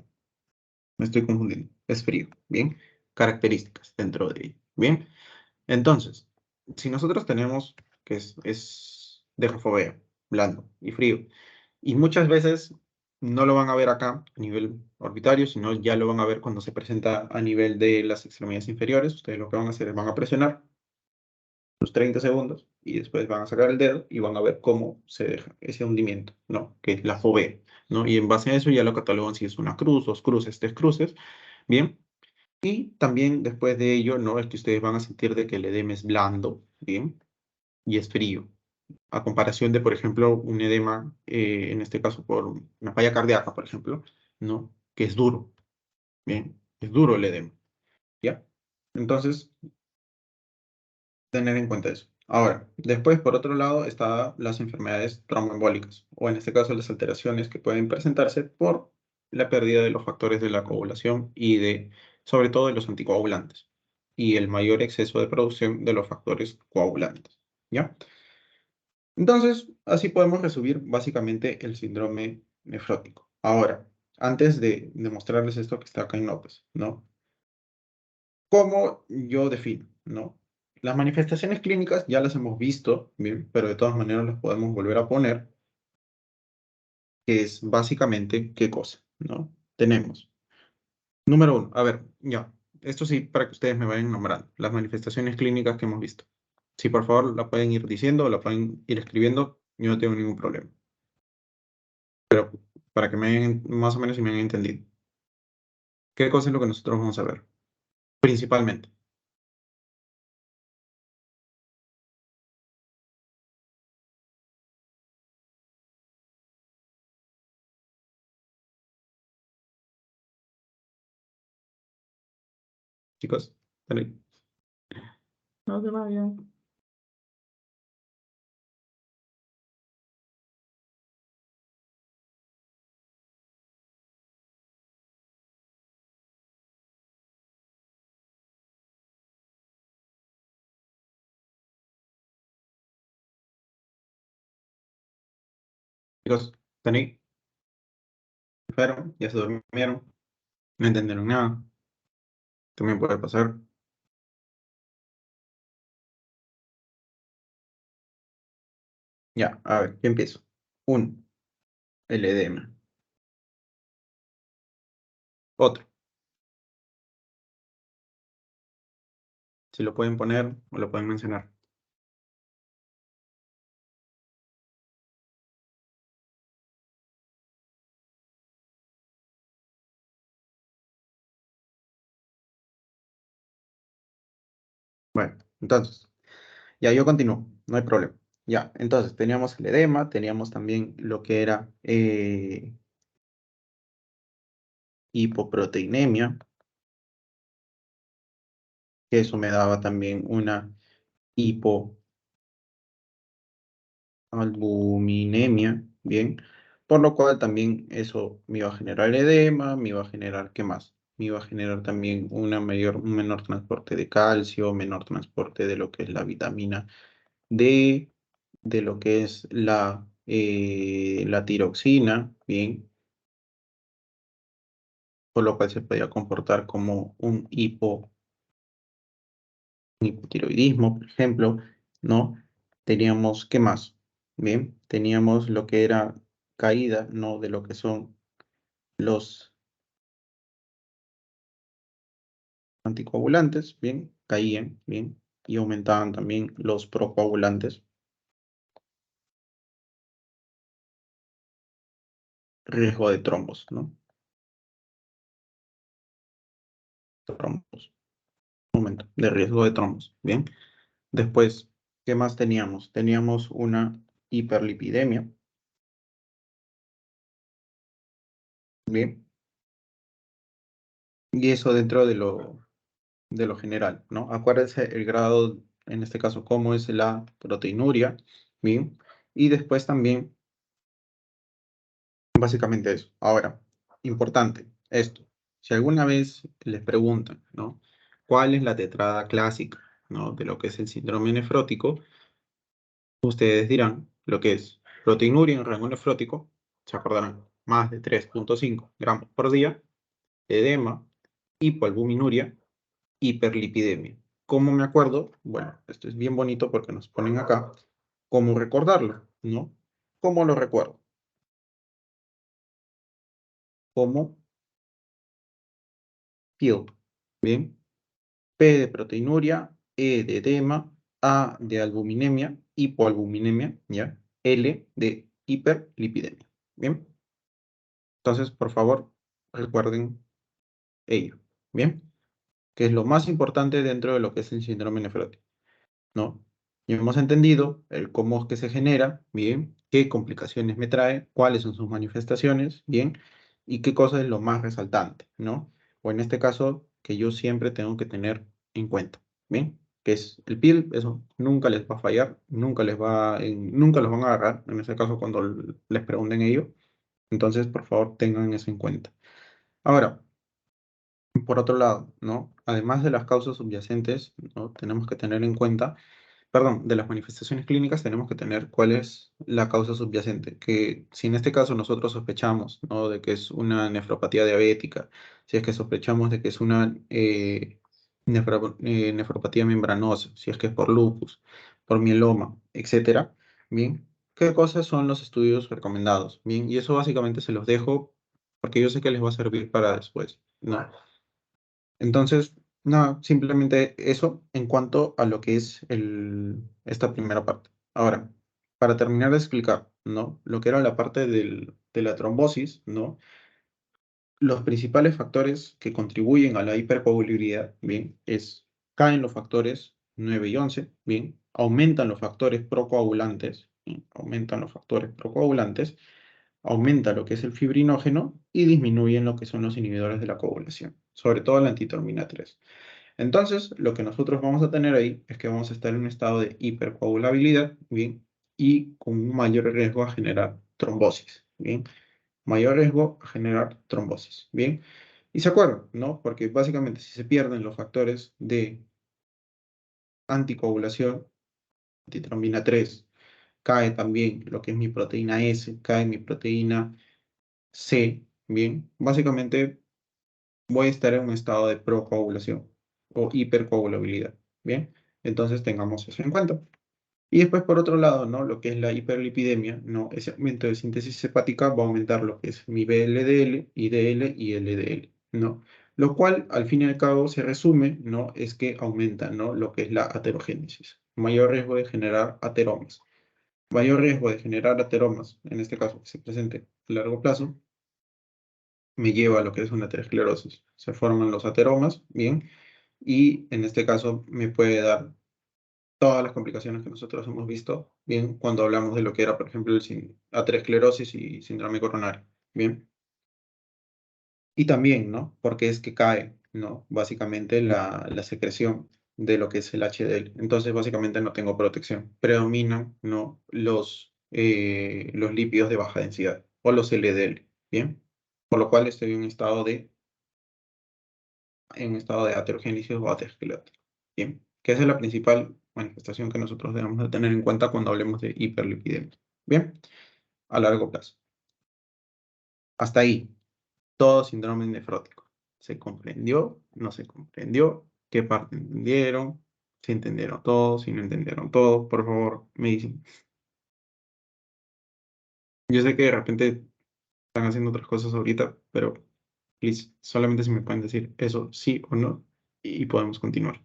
Me estoy confundiendo, es frío, ¿bien? Características dentro de ello, ¿bien? Entonces, si nosotros tenemos que es de fobia, blando y frío, y muchas veces no lo van a ver acá a nivel orbitario, sino ya lo van a ver cuando se presenta a nivel de las extremidades inferiores. Ustedes lo que van a hacer es van a presionar los 30 segundos y después van a sacar el dedo y van a ver cómo se deja ese hundimiento, ¿no? Que es la fobia, ¿no? Y en base a eso ya lo catalogan si es una cruz, dos cruces, tres cruces, ¿bien? Y también después de ello, ¿no? Es que ustedes van a sentir de que el edema es blando, ¿bien? Y es frío. A comparación de, por ejemplo, un edema, en este caso por una falla cardíaca, por ejemplo, ¿no? Que es duro, ¿bien? Es duro el edema, ¿ya? Entonces, tener en cuenta eso. Ahora, después, por otro lado, están las enfermedades tromboembólicas, o en este caso las alteraciones que pueden presentarse por la pérdida de los factores de la coagulación y de, sobre todo, de los anticoagulantes, y el mayor exceso de producción de los factores coagulantes, ¿ya? Entonces, así podemos resumir básicamente el síndrome nefrótico. Ahora, antes de mostrarles esto que está acá en notas, ¿no? ¿Cómo yo defino, no? Las manifestaciones clínicas ya las hemos visto, bien, pero de todas maneras las podemos volver a poner, que es básicamente qué cosa, ¿no? Tenemos, número uno, a ver, ya, esto sí, para que ustedes me vayan nombrando, las manifestaciones clínicas que hemos visto. Si por favor la pueden ir diciendo o la pueden ir escribiendo, yo no tengo ningún problema. Pero para que me hayan, más o menos si me han entendido. ¿Qué cosa es lo que nosotros vamos a ver? Principalmente, chicos. Dale. No se vayan. Chicos, ¿tenéis? ¿Se fueron? ¿Ya se durmieron? ¿No entendieron nada? También puede pasar. Ya, a ver, yo empiezo. Uno, el edema. Otro, si lo pueden poner o lo pueden mencionar. Bueno, entonces, ya yo continúo, no hay problema. Ya, entonces teníamos el edema, teníamos también lo que era hipoproteinemia, que eso me daba también una hipoalbuminemia, bien, por lo cual también eso me iba a generar edema, me iba a generar, ¿qué más? Me iba a generar también un menor transporte de calcio, menor transporte de lo que es la vitamina de lo que es la tiroxina, bien, por lo cual se podía comportar como un hipotiroidismo, por ejemplo, ¿no? Teníamos, ¿qué más? Bien, teníamos lo que era caída, ¿no? De lo que son los anticoagulantes, bien, caían, bien, y aumentaban también los procoagulantes, riesgo de trombos, ¿no? Trombos, aumento de riesgo de trombos, bien. Después, ¿Qué más teníamos? Teníamos una hiperlipidemia, ¿bien? Y eso dentro de lo general, ¿no? Acuérdense el grado, en este caso, cómo es la proteinuria, ¿bien? Y después también, básicamente eso. Ahora, importante, esto. Si alguna vez les preguntan, ¿no? ¿Cuál es la tetrada clásica, ¿no? De lo que es el síndrome nefrótico? Ustedes dirán lo que es proteinuria en rango nefrótico, se acordarán, más de 3,5 gramos por día, edema, hipoalbuminuria, hiperlipidemia. ¿Cómo me acuerdo? Bueno, esto es bien bonito porque nos ponen acá cómo recordarlo, ¿no? ¿Cómo lo recuerdo? Como PIL, ¿bien? P de proteinuria, E de edema, A de albuminemia, hipoalbuminemia, ¿ya? L de hiperlipidemia, ¿bien? Entonces, por favor, recuerden ello, ¿bien? Que es lo más importante dentro de lo que es el síndrome nefrótico, ¿no? Ya hemos entendido el cómo es que se genera, ¿bien? Qué complicaciones me trae, cuáles son sus manifestaciones, ¿bien? Y qué cosa es lo más resaltante, ¿no? O en este caso, que yo siempre tengo que tener en cuenta, ¿bien? Que es el PIL, eso nunca les va a fallar, nunca los van a agarrar, en ese caso cuando les pregunten ello. Entonces, por favor, tengan eso en cuenta. Ahora, por otro lado, ¿no? Además de las causas subyacentes, ¿no? Tenemos que tener en cuenta, perdón, de las manifestaciones clínicas tenemos que tener cuál es la causa subyacente, que si en este caso nosotros sospechamos, ¿no? De que es una nefropatía diabética, si es que sospechamos de que es una nefropatía membranosa, si es que es por lupus, por mieloma, etcétera, ¿bien? ¿Qué cosas son los estudios recomendados? Bien, y eso básicamente se los dejo porque yo sé que les va a servir para después, ¿no? Entonces, nada, simplemente eso en cuanto a lo que es esta primera parte. Ahora, para terminar de explicar, ¿no? Lo que era la parte de la trombosis, ¿no? Los principales factores que contribuyen a la hipercoagulabilidad, bien, caen los factores 9 y 11, bien, aumentan los factores procoagulantes, bien, aumentan los factores procoagulantes, aumenta lo que es el fibrinógeno y disminuyen lo que son los inhibidores de la coagulación, sobre todo la antitormina 3. Entonces, lo que nosotros vamos a tener ahí es que vamos a estar en un estado de hipercoagulabilidad, ¿bien? Y con un mayor riesgo a generar trombosis, ¿bien? Mayor riesgo a generar trombosis, ¿bien? Y se acuerdan, ¿no? Porque básicamente si se pierden los factores de anticoagulación, antitrombina 3, cae también lo que es mi proteína S, cae mi proteína C, ¿bien? Básicamente voy a estar en un estado de procoagulación o hipercoagulabilidad. Bien, entonces tengamos eso en cuenta. Y después, por otro lado, ¿no? Lo que es la hiperlipidemia, ¿no? Ese aumento de síntesis hepática va a aumentar lo que es mi VLDL, IDL y LDL, ¿no? Lo cual, al fin y al cabo, se resume, ¿no? Es que aumenta, ¿no? Lo que es la aterogénesis. Mayor riesgo de generar ateromas. Mayor riesgo de generar ateromas, en este caso, que se presente a largo plazo, me lleva a lo que es una aterosclerosis. Se forman los ateromas, bien, y en este caso me puede dar todas las complicaciones que nosotros hemos visto, bien, cuando hablamos de lo que era, por ejemplo, aterosclerosis y síndrome coronario, bien. Y también, ¿no? Porque es que cae, ¿no? Básicamente la secreción de lo que es el HDL. Entonces, básicamente no tengo protección. Predominan, ¿no? Los lípidos de baja densidad o los LDL, ¿bien? Por lo cual estoy en un estado de aterogénesis o aterosclerótico. Bien, que esa es la principal manifestación que nosotros debemos de tener en cuenta cuando hablemos de hiperlipidemia. Bien, a largo plazo. Hasta ahí, todo síndrome nefrótico. ¿Se comprendió? ¿No se comprendió? ¿Qué parte entendieron? ¿Si entendieron todo? ¿Si no entendieron todo? Por favor, me dicen. Yo sé que de repente están haciendo otras cosas ahorita, pero please, solamente si me pueden decir eso sí o no y podemos continuar.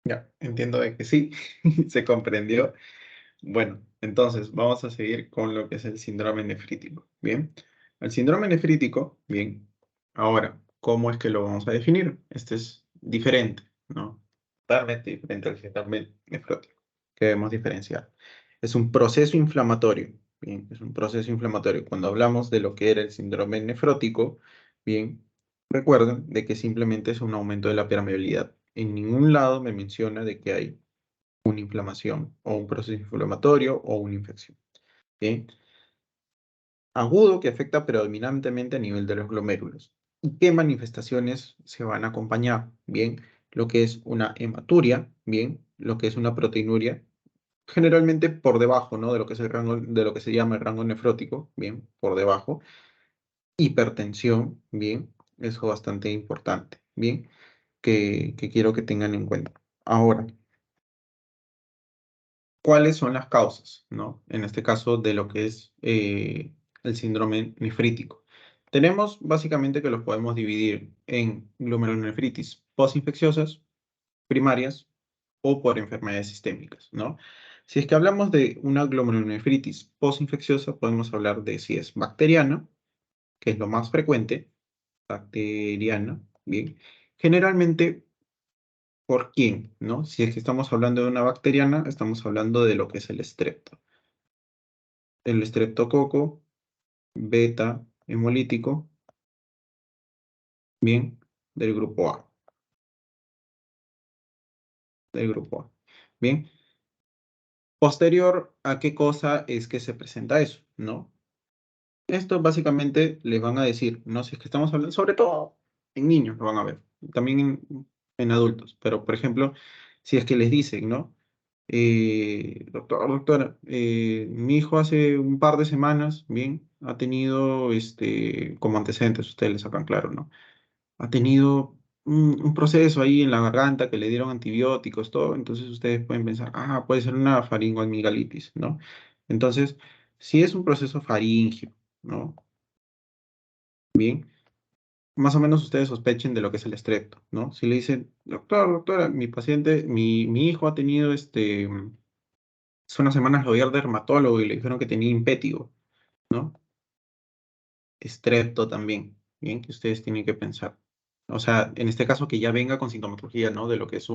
Ya, entiendo de que sí, se comprendió. Bueno, entonces vamos a seguir con lo que es el síndrome nefrítico. Bien, el síndrome nefrítico, bien, ahora, ¿cómo es que lo vamos a definir? Este es diferente, ¿no? Totalmente diferente al síndrome nefrótico, que debemos diferenciar. Es un proceso inflamatorio, bien, es un proceso inflamatorio. Cuando hablamos de lo que era el síndrome nefrótico, bien, recuerden de que simplemente es un aumento de la permeabilidad. En ningún lado me menciona de que hay una inflamación o un proceso inflamatorio o una infección. ¿Bien? Agudo que afecta predominantemente a nivel de los glomérulos. ¿Y qué manifestaciones se van a acompañar? Bien, lo que es una hematuria, bien, lo que es una proteinuria, generalmente por debajo, ¿no? De lo que es el rango, de lo que se llama el rango nefrótico, bien, por debajo. Hipertensión, bien, eso bastante importante, bien, que quiero que tengan en cuenta. Ahora, cuáles son las causas, ¿no? En este caso, de lo que es el síndrome nefrítico. Tenemos básicamente que los podemos dividir en glomerulonefritis postinfecciosas, primarias o por enfermedades sistémicas, ¿no? Si es que hablamos de una glomerulonefritis postinfecciosa, podemos hablar de si es bacteriana, que es lo más frecuente, bacteriana, bien. Generalmente, ¿por quién, no? Si es que estamos hablando de una bacteriana, estamos hablando de lo que es el estrepto. El estreptococo beta hemolítico, bien, del grupo A, del grupo A. Bien, posterior a qué cosa es que se presenta eso, ¿no? Esto básicamente les van a decir, no si es que estamos hablando, sobre todo en niños lo van a ver, también en adultos, pero por ejemplo, si es que les dicen, ¿no? Doctor, doctora, mi hijo hace un par de semanas, bien, ha tenido, como antecedentes, ustedes le sacan claro, ¿no? Ha tenido un proceso ahí en la garganta que le dieron antibióticos, todo, entonces ustedes pueden pensar, ah, puede ser una faringoamigalitis, ¿no? Entonces, si es un proceso faríngeo, ¿no? Bien, más o menos ustedes sospechen de lo que es el estrepto, ¿no? Si le dicen, doctor, doctora, mi paciente, mi hijo ha tenido hace unas semanas lo vi al dermatólogo y le dijeron que tenía impétigo, ¿no? Estrepto también, bien, que ustedes tienen que pensar. O sea, en este caso que ya venga con sintomatología, ¿no? De lo que es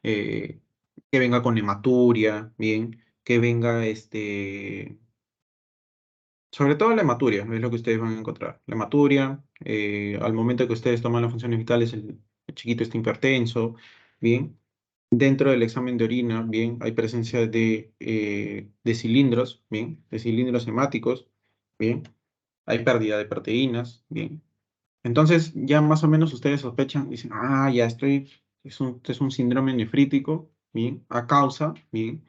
eh, que venga con hematuria, bien, que venga, sobre todo la hematuria, es lo que ustedes van a encontrar. La hematuria, al momento que ustedes toman las funciones vitales, el chiquito está hipertenso, bien. Dentro del examen de orina, bien, hay presencia de cilindros, bien, de cilindros hemáticos, bien. Hay pérdida de proteínas, bien. Entonces, ya más o menos ustedes sospechan, dicen, ah, ya estoy, es un síndrome nefrítico, bien, a causa, bien,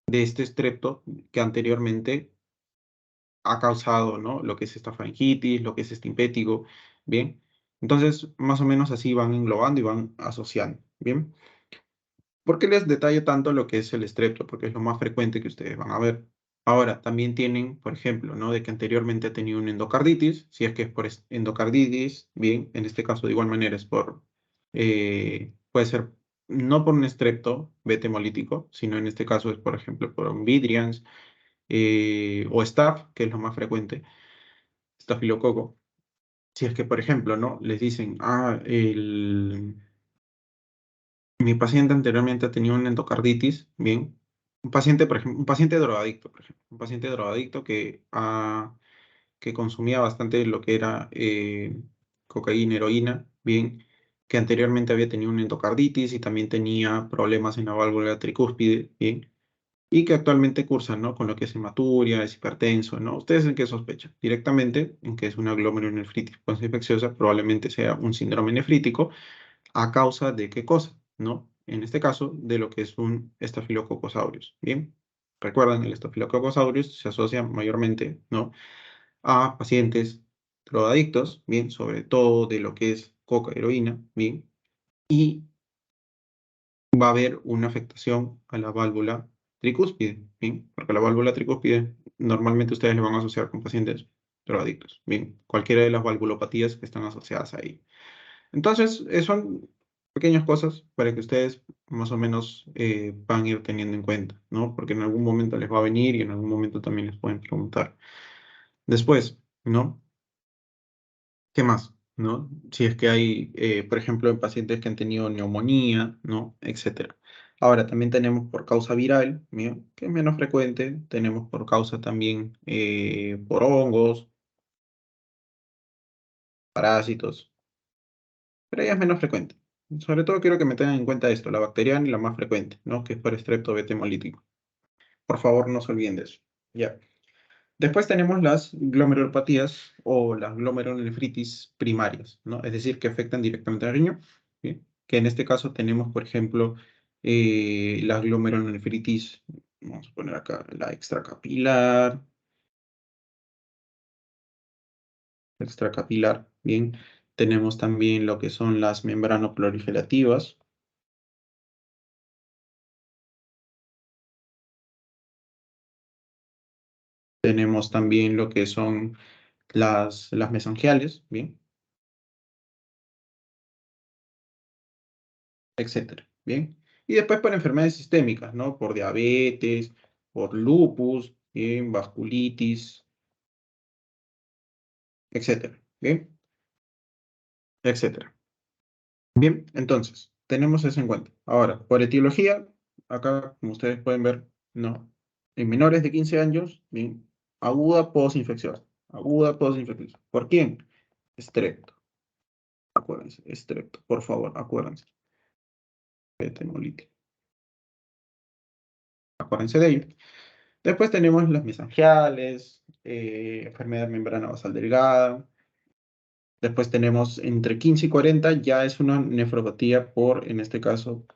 de este estrepto que anteriormente ha causado, ¿no? Lo que es esta faringitis, lo que es este impétigo, bien. Entonces, más o menos así van englobando y van asociando, bien. ¿Por qué les detallo tanto lo que es el estrepto? Porque es lo más frecuente que ustedes van a ver. Ahora, también tienen, por ejemplo, ¿no? De que anteriormente ha tenido una endocarditis, si es que es por endocarditis, bien, en este caso de igual manera es por, puede ser no por un estrepto beta hemolítico, sino en este caso es, por ejemplo, por un Vitrians o Staph, que es lo más frecuente, estafilococo. Si es que, por ejemplo, ¿no? Les dicen, ah, mi paciente anteriormente ha tenido una endocarditis, bien. Un paciente, por ejemplo, un paciente drogadicto, por ejemplo. Un paciente drogadicto que consumía bastante lo que era cocaína, heroína, bien. Que anteriormente había tenido una endocarditis y también tenía problemas en la válvula tricúspide, bien. Y que actualmente cursa, ¿no? Con lo que es hematuria, es hipertenso, ¿no? ¿Ustedes en qué sospechan? Directamente en que es una glomerulonefritis infecciosa, probablemente sea un síndrome nefrítico a causa de qué cosa, ¿no? En este caso, de lo que es un Staphylococcus aureus. Bien, recuerden, el Staphylococcus aureus se asocia mayormente, ¿no? A pacientes drogadictos, bien, sobre todo de lo que es coca, heroína, bien, y va a haber una afectación a la válvula tricúspide, bien, porque la válvula tricúspide normalmente ustedes le van a asociar con pacientes drogadictos, bien, cualquiera de las valvulopatías que están asociadas ahí. Entonces, son Pequeñas cosas para que ustedes más o menos van a ir teniendo en cuenta, ¿no? Porque en algún momento les va a venir y en algún momento también les pueden preguntar. Después, ¿no? ¿Qué más? ¿No? Si es que hay, por ejemplo, en pacientes que han tenido neumonía, ¿no? Etcétera. Ahora, también tenemos por causa viral, ¿bien? Que es menos frecuente. Tenemos por causa también por hongos, parásitos, pero ella es menos frecuente. Sobre todo quiero que me tengan en cuenta esto, la bacteriana y la más frecuente, ¿no? Que es por estreptobeta hemolítico. Por favor, no se olviden de eso. Ya. Después tenemos las glomerulopatías o las glomerulonefritis primarias, ¿no? Es decir, que afectan directamente al riñón, ¿sí? Que en este caso tenemos, por ejemplo, la glomerulonefritis, vamos a poner acá la extracapilar, ¿bien? Tenemos también lo que son las membranoproliferativas, tenemos también lo que son las mesangiales, ¿bien? Etcétera. Bien. Y después por enfermedades sistémicas, ¿no? Por diabetes, por lupus, bien, vasculitis, etcétera. Bien, etcétera. Bien, entonces, tenemos eso en cuenta. Ahora, por etiología, acá, como ustedes pueden ver, no. En menores de 15 años, bien, aguda posinfecciosa. Aguda posinfecciosa. ¿Por quién? Estrepto. Acuérdense, estrepto. Por favor, acuérdense. Etemolítico. Acuérdense de ello. Después tenemos las mesangiales, enfermedad de membrana basal delgada. Después tenemos entre 15 y 40, ya es una nefropatía por, en este caso,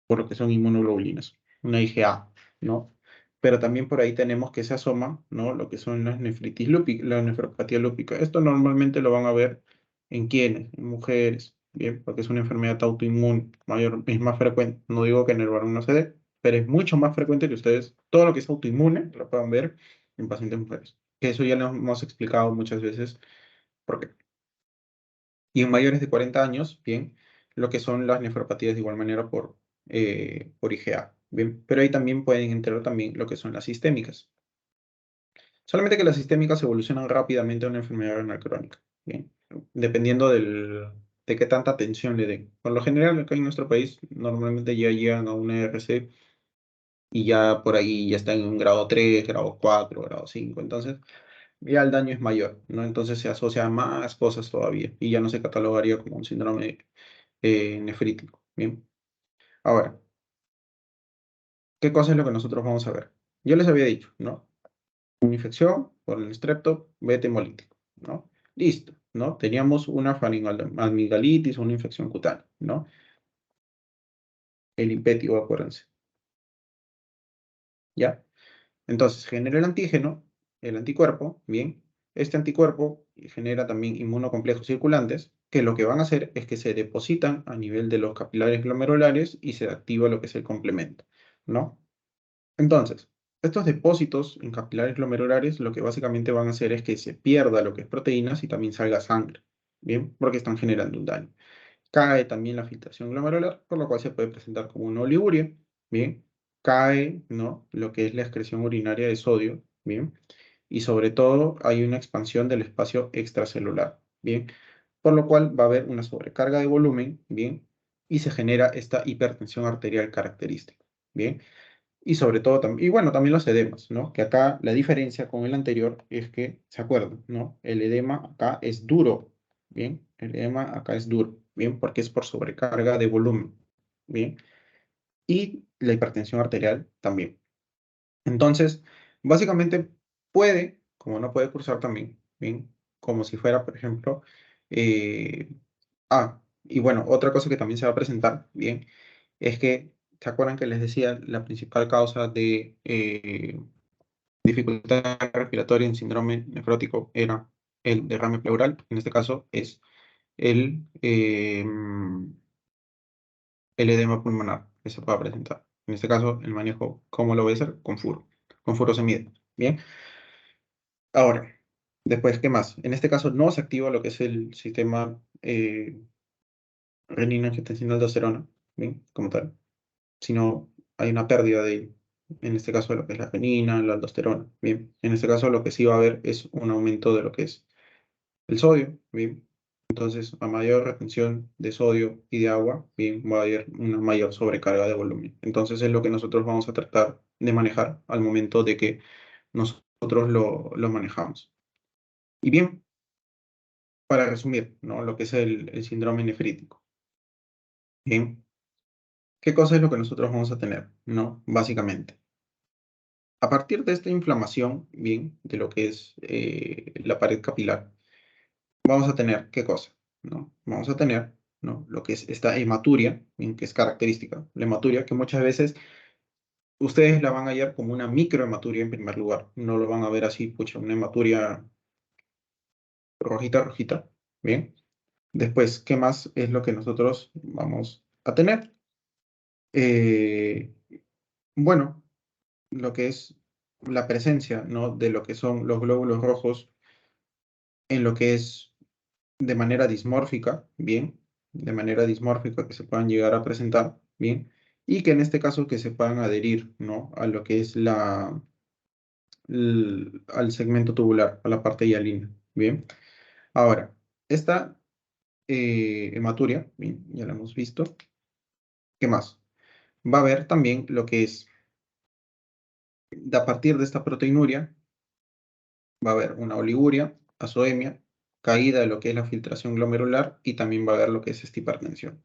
por lo que son inmunoglobulinas, una IgA, ¿no? Pero también por ahí tenemos que se asoma, ¿no? Lo que son las nefritis lúpica, la nefropatía lúpica. Esto normalmente lo van a ver en quiénes, en mujeres, bien, porque es una enfermedad autoinmune, mayor, es más frecuente. No digo que en el varón no se dé, pero es mucho más frecuente que ustedes, todo lo que es autoinmune, lo puedan ver en pacientes mujeres. Que eso ya lo hemos explicado muchas veces, porque y en mayores de 40 años, bien, lo que son las nefropatías de igual manera por IgA, bien, pero ahí también pueden entrar también lo que son las sistémicas. Solamente que las sistémicas evolucionan rápidamente a una enfermedad renal crónica, bien, dependiendo de qué tanta atención le den. Por lo general, acá en nuestro país, normalmente ya llegan a una RC y ya por ahí ya están en un grado 3, grado 4, grado 5, entonces ya el daño es mayor, ¿no? Entonces se asocia a más cosas todavía y ya no se catalogaría como un síndrome nefrítico. Bien. Ahora, ¿qué cosa es lo que nosotros vamos a ver? Yo les había dicho, ¿no? Una infección por el estrepto beta hemolítico, ¿no? Listo, ¿no? Teníamos una faringoamigdalitis o una infección cutánea, ¿no? El impétigo, acuérdense, ¿ya? Entonces, genera el antígeno, el anticuerpo, bien. Este anticuerpo genera también inmunocomplejos circulantes, que lo que van a hacer es que se depositan a nivel de los capilares glomerulares y se activa lo que es el complemento, ¿no? Entonces, estos depósitos en capilares glomerulares lo que básicamente van a hacer es que se pierda lo que es proteínas y también salga sangre, ¿bien? Porque están generando un daño. Cae también la filtración glomerular, por lo cual se puede presentar como una oliguria, ¿bien? Cae, ¿no? Lo que es la excreción urinaria de sodio, ¿bien? Y sobre todo hay una expansión del espacio extracelular, ¿bien? Por lo cual va a haber una sobrecarga de volumen, ¿bien? Y se genera esta hipertensión arterial característica, ¿bien? Y sobre todo, y bueno, también los edemas, ¿no? Que acá la diferencia con el anterior es que, ¿se acuerdan? ¿No? El edema acá es duro, ¿bien? El edema acá es duro, ¿bien? Porque es por sobrecarga de volumen, ¿bien? Y la hipertensión arterial también. Entonces, básicamente puede, como no puede cursar también, ¿bien? Como si fuera, por ejemplo, eh, y bueno, otra cosa que también se va a presentar, ¿bien? Es que, ¿se acuerdan que les decía la principal causa de dificultad respiratoria en síndrome nefrótico era el derrame pleural? En este caso es el, eh, el edema pulmonar que se pueda presentar. En este caso, el manejo, ¿cómo lo voy a hacer? Con furo. Con furo se mide. Bien. Ahora, después, ¿qué más? En este caso no se activa lo que es el sistema renina, angiotensina, aldosterona, bien, como tal, sino hay una pérdida en este caso, de lo que es la renina, la aldosterona, bien. En este caso, lo que sí va a haber es un aumento de lo que es el sodio, bien. Entonces, a mayor retención de sodio y de agua, bien, va a haber una mayor sobrecarga de volumen. Entonces, es lo que nosotros vamos a tratar de manejar al momento de que nosotros lo manejamos. Y bien, para resumir, ¿no? Lo que es el síndrome nefrítico. Bien, ¿qué cosa es lo que nosotros vamos a tener, ¿no? Básicamente. A partir de esta inflamación, bien, de lo que es la pared capilar, vamos a tener, ¿qué cosa? ¿No? Vamos a tener, ¿no? Lo que es esta hematuria, bien, que es característica. La hematuria que muchas veces ustedes la van a hallar como una microhematuria en primer lugar. No lo van a ver así, pucha, una hematuria rojita, rojita, bien. Después, ¿qué más es lo que nosotros vamos a tener? Eh, bueno, lo que es la presencia, ¿no? De lo que son los glóbulos rojos en lo que es de manera dismórfica, bien, de manera dismórfica que se puedan llegar a presentar, bien, y que en este caso que se puedan adherir, ¿no? A lo que es al segmento tubular, a la parte hialina, bien. Ahora, esta hematuria, bien, ya la hemos visto. ¿Qué más? Va a haber también lo que es, a partir de esta proteinuria, va a haber una oliguria, azoemia, caída de lo que es la filtración glomerular y también va a haber lo que es esta hipertensión,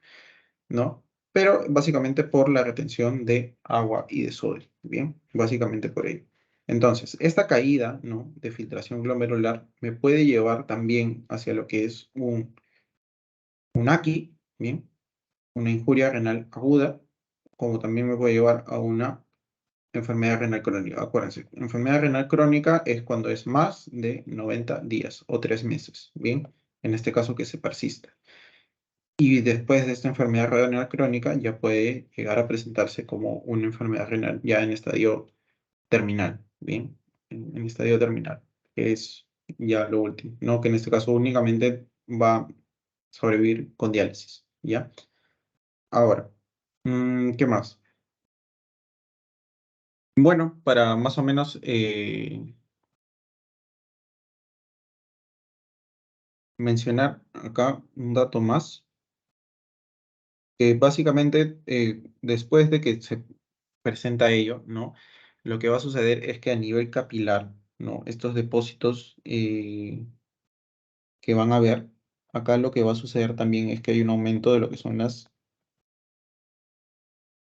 ¿no? Pero básicamente por la retención de agua y de sodio, ¿bien? Básicamente por ello. Entonces, esta caída, ¿no? De filtración glomerular me puede llevar también hacia lo que es un AQI, ¿bien? Una injuria renal aguda, como también me puede llevar a una enfermedad renal crónica. Acuérdense, enfermedad renal crónica es cuando es más de 90 días o 3 meses, ¿bien? En este caso que se persista. Y después de esta enfermedad renal crónica ya puede llegar a presentarse como una enfermedad renal ya en estadio terminal, ¿bien? En estadio terminal, que es ya lo último, ¿no? Que en este caso únicamente va a sobrevivir con diálisis, ¿ya? Ahora, ¿qué más? Bueno, para más o menos mencionar acá un dato más, que básicamente después de que se presenta ello, ¿no? Lo que va a suceder es que a nivel capilar, ¿no? Estos depósitos que van a ver, acá lo que va a suceder también es que hay un aumento de lo que son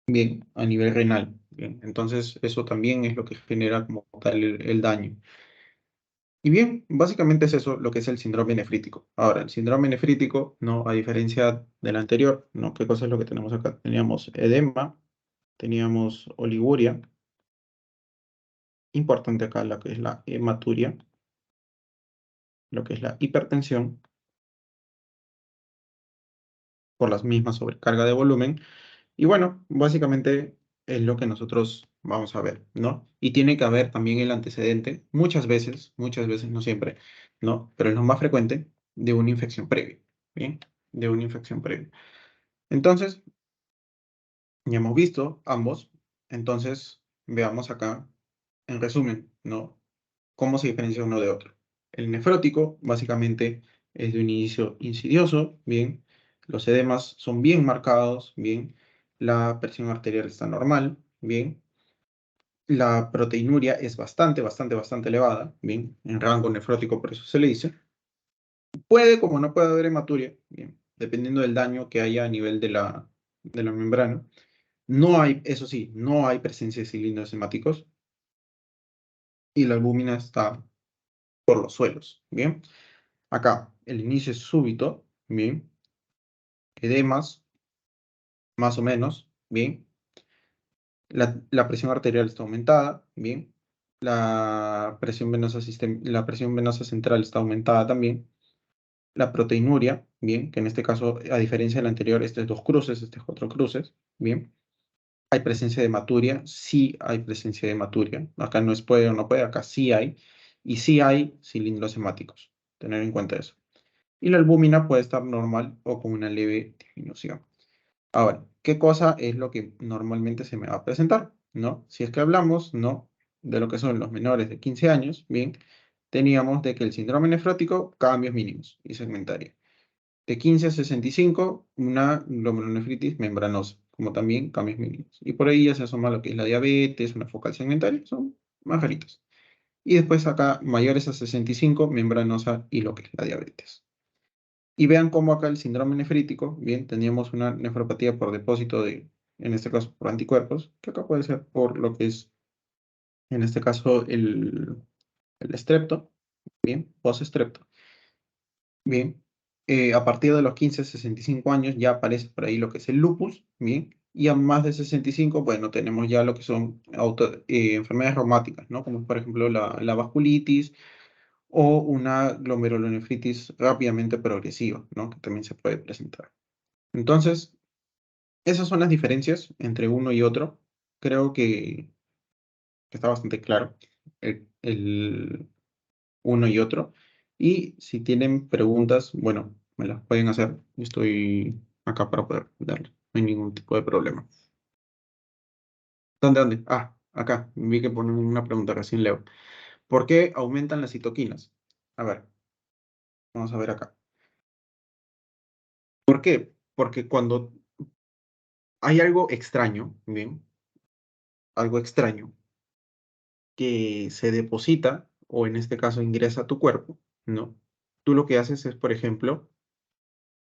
bien, a nivel renal, bien. Entonces, eso también es lo que genera como tal el daño. Y bien, básicamente es eso lo que es el síndrome nefrítico. Ahora, el síndrome nefrítico, ¿no? A diferencia del anterior, ¿no? ¿Qué cosa es lo que tenemos acá? Teníamos edema, teníamos oliguria, importante acá lo que es la hematuria, lo que es la hipertensión, por las mismas sobrecarga de volumen. Y bueno, básicamente es lo que nosotros vamos a ver, ¿no? Y tiene que haber también el antecedente, muchas veces, no siempre, ¿no? Pero es lo más frecuente, de una infección previa, ¿bien? De una infección previa. Entonces, ya hemos visto ambos, entonces veamos acá, en resumen, ¿no? ¿Cómo se diferencia uno de otro? El nefrótico, básicamente, es de un inicio insidioso, ¿bien? Los edemas son bien marcados, ¿bien? La presión arterial está normal, ¿bien? La proteinuria es bastante elevada, ¿bien? En rango nefrótico, por eso se le dice. Puede, como no puede haber hematuria, ¿bien? Dependiendo del daño que haya a nivel de la membrana. No hay, eso sí, no hay presencia de cilindros hemáticos y la albúmina está por los suelos, ¿bien? Acá, el inicio es súbito, ¿bien? Edemas, más o menos, ¿bien? La presión arterial está aumentada, ¿bien? La presión venosa central está aumentada también. La proteinuria, ¿bien? Que en este caso, a diferencia del anterior, este es 2 cruces, este es 4 cruces, ¿bien? ¿Hay presencia de hematuria? Sí hay presencia de hematuria. Acá no es puede o no puede, acá sí hay. Y sí hay cilindros hemáticos. Tener en cuenta eso. y la albúmina puede estar normal o con una leve disminución. Ahora, ¿qué cosa es lo que normalmente se me va a presentar? ¿No? Si es que hablamos, ¿no? De lo que son los menores de 15 años, bien, teníamos de que el síndrome nefrótico, cambios mínimos y segmentaria. De 15 a 65, una glomerulonefritis membranosa, como también cambios mínimos. Y por ahí ya se asoma lo que es la diabetes, una focal segmentaria, son más raritos. Y después acá, mayores a 65, membranosa y lo que es la diabetes. Y vean cómo acá el síndrome nefrítico, bien, teníamos una nefropatía por depósito de, en este caso, por anticuerpos, que acá puede ser por lo que es, en este caso, el estrepto, bien, post-estrepto. Bien, a partir de los 15, 65 años ya aparece por ahí lo que es el lupus, bien, y a más de 65, bueno, tenemos ya lo que son enfermedades reumáticas, ¿no? Como por ejemplo la vasculitis o una glomerulonefritis rápidamente progresiva, ¿no? Que también se puede presentar. Entonces, esas son las diferencias entre uno y otro. Creo que está bastante claro el uno y otro. Y si tienen preguntas, bueno, me las pueden hacer. Yo estoy acá para poder darle. No hay ningún tipo de problema. ¿Dónde? Ah, acá. Vi que ponen una pregunta recién leo. ¿Por qué aumentan las citoquinas? A ver, vamos a ver acá. ¿Por qué? Porque cuando hay algo extraño, ¿bien? Algo extraño que se deposita, o en este caso ingresa a tu cuerpo, ¿no? Tú lo que haces es, por ejemplo,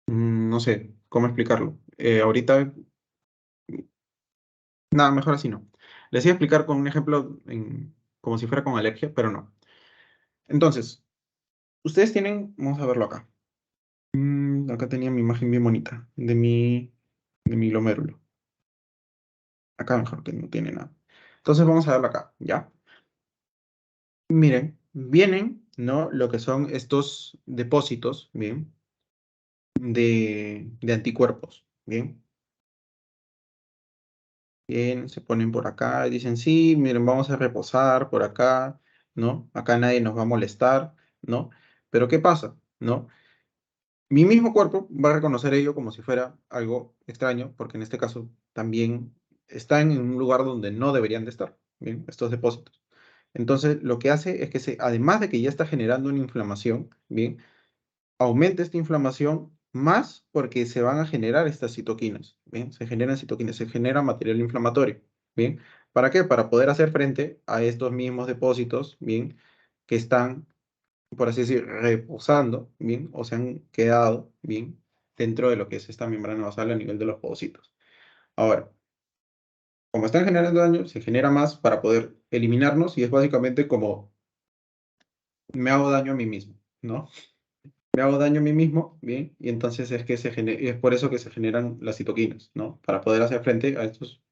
no sé cómo explicarlo. Ahorita, nada, mejor así no. Les voy a explicar con un ejemplo como si fuera con alergia, pero no. Entonces, ustedes tienen, vamos a verlo acá. Acá tenía mi imagen bien bonita de mi glomérulo. Acá mejor que no tiene nada. Entonces vamos a verlo acá, ¿ya? Miren, vienen, ¿no? Lo que son estos depósitos, ¿bien? De anticuerpos, ¿bien? Bien, se ponen por acá y dicen, sí, miren, vamos a reposar por acá, ¿no? Acá nadie nos va a molestar, ¿no? Pero ¿qué pasa? ¿No? Mi mismo cuerpo va a reconocer ello como si fuera algo extraño, porque en este caso también están en un lugar donde no deberían de estar, ¿bien? Estos depósitos. Entonces, lo que hace es que además de que ya está generando una inflamación, ¿bien? Aumenta esta inflamación más porque se van a generar estas citoquinas, ¿bien? Se generan citoquinas, se genera material inflamatorio, ¿bien? ¿Para qué? Para poder hacer frente a estos mismos depósitos, ¿bien? Que están, por así decir, reposando, ¿bien? O se han quedado, ¿bien? Dentro de lo que es esta membrana basal a nivel de los pocitos. Ahora, como están generando daño, se genera más para poder eliminarnos y es básicamente como me hago daño a mí mismo, ¿no? Me hago daño a mí mismo, ¿bien? Y entonces es por eso que se generan las citoquinas, ¿no? Para poder hacer frente a estos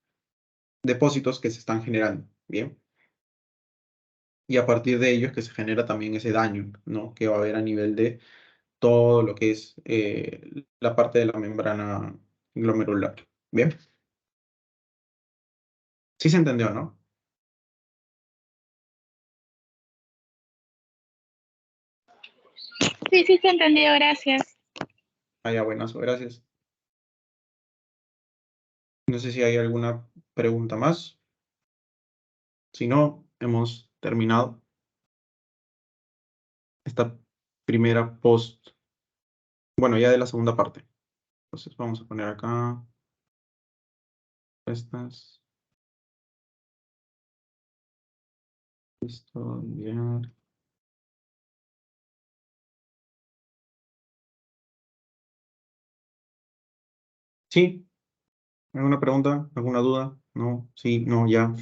depósitos que se están generando, ¿bien? Y a partir de ellos que se genera también ese daño, ¿no? Que va a haber a nivel de todo lo que es la parte de la membrana glomerular, ¿bien? Sí se entendió, ¿no? Sí, sí, te entendido, gracias. Ah, ya, buenas, gracias. No sé si hay alguna pregunta más. Si no, hemos terminado esta primera post, bueno, ya de la segunda parte. Entonces vamos a poner acá estas. Listo, bien. Sí, ¿alguna pregunta? ¿Alguna duda? No, sí, no, ya.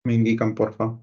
Me indican, porfa.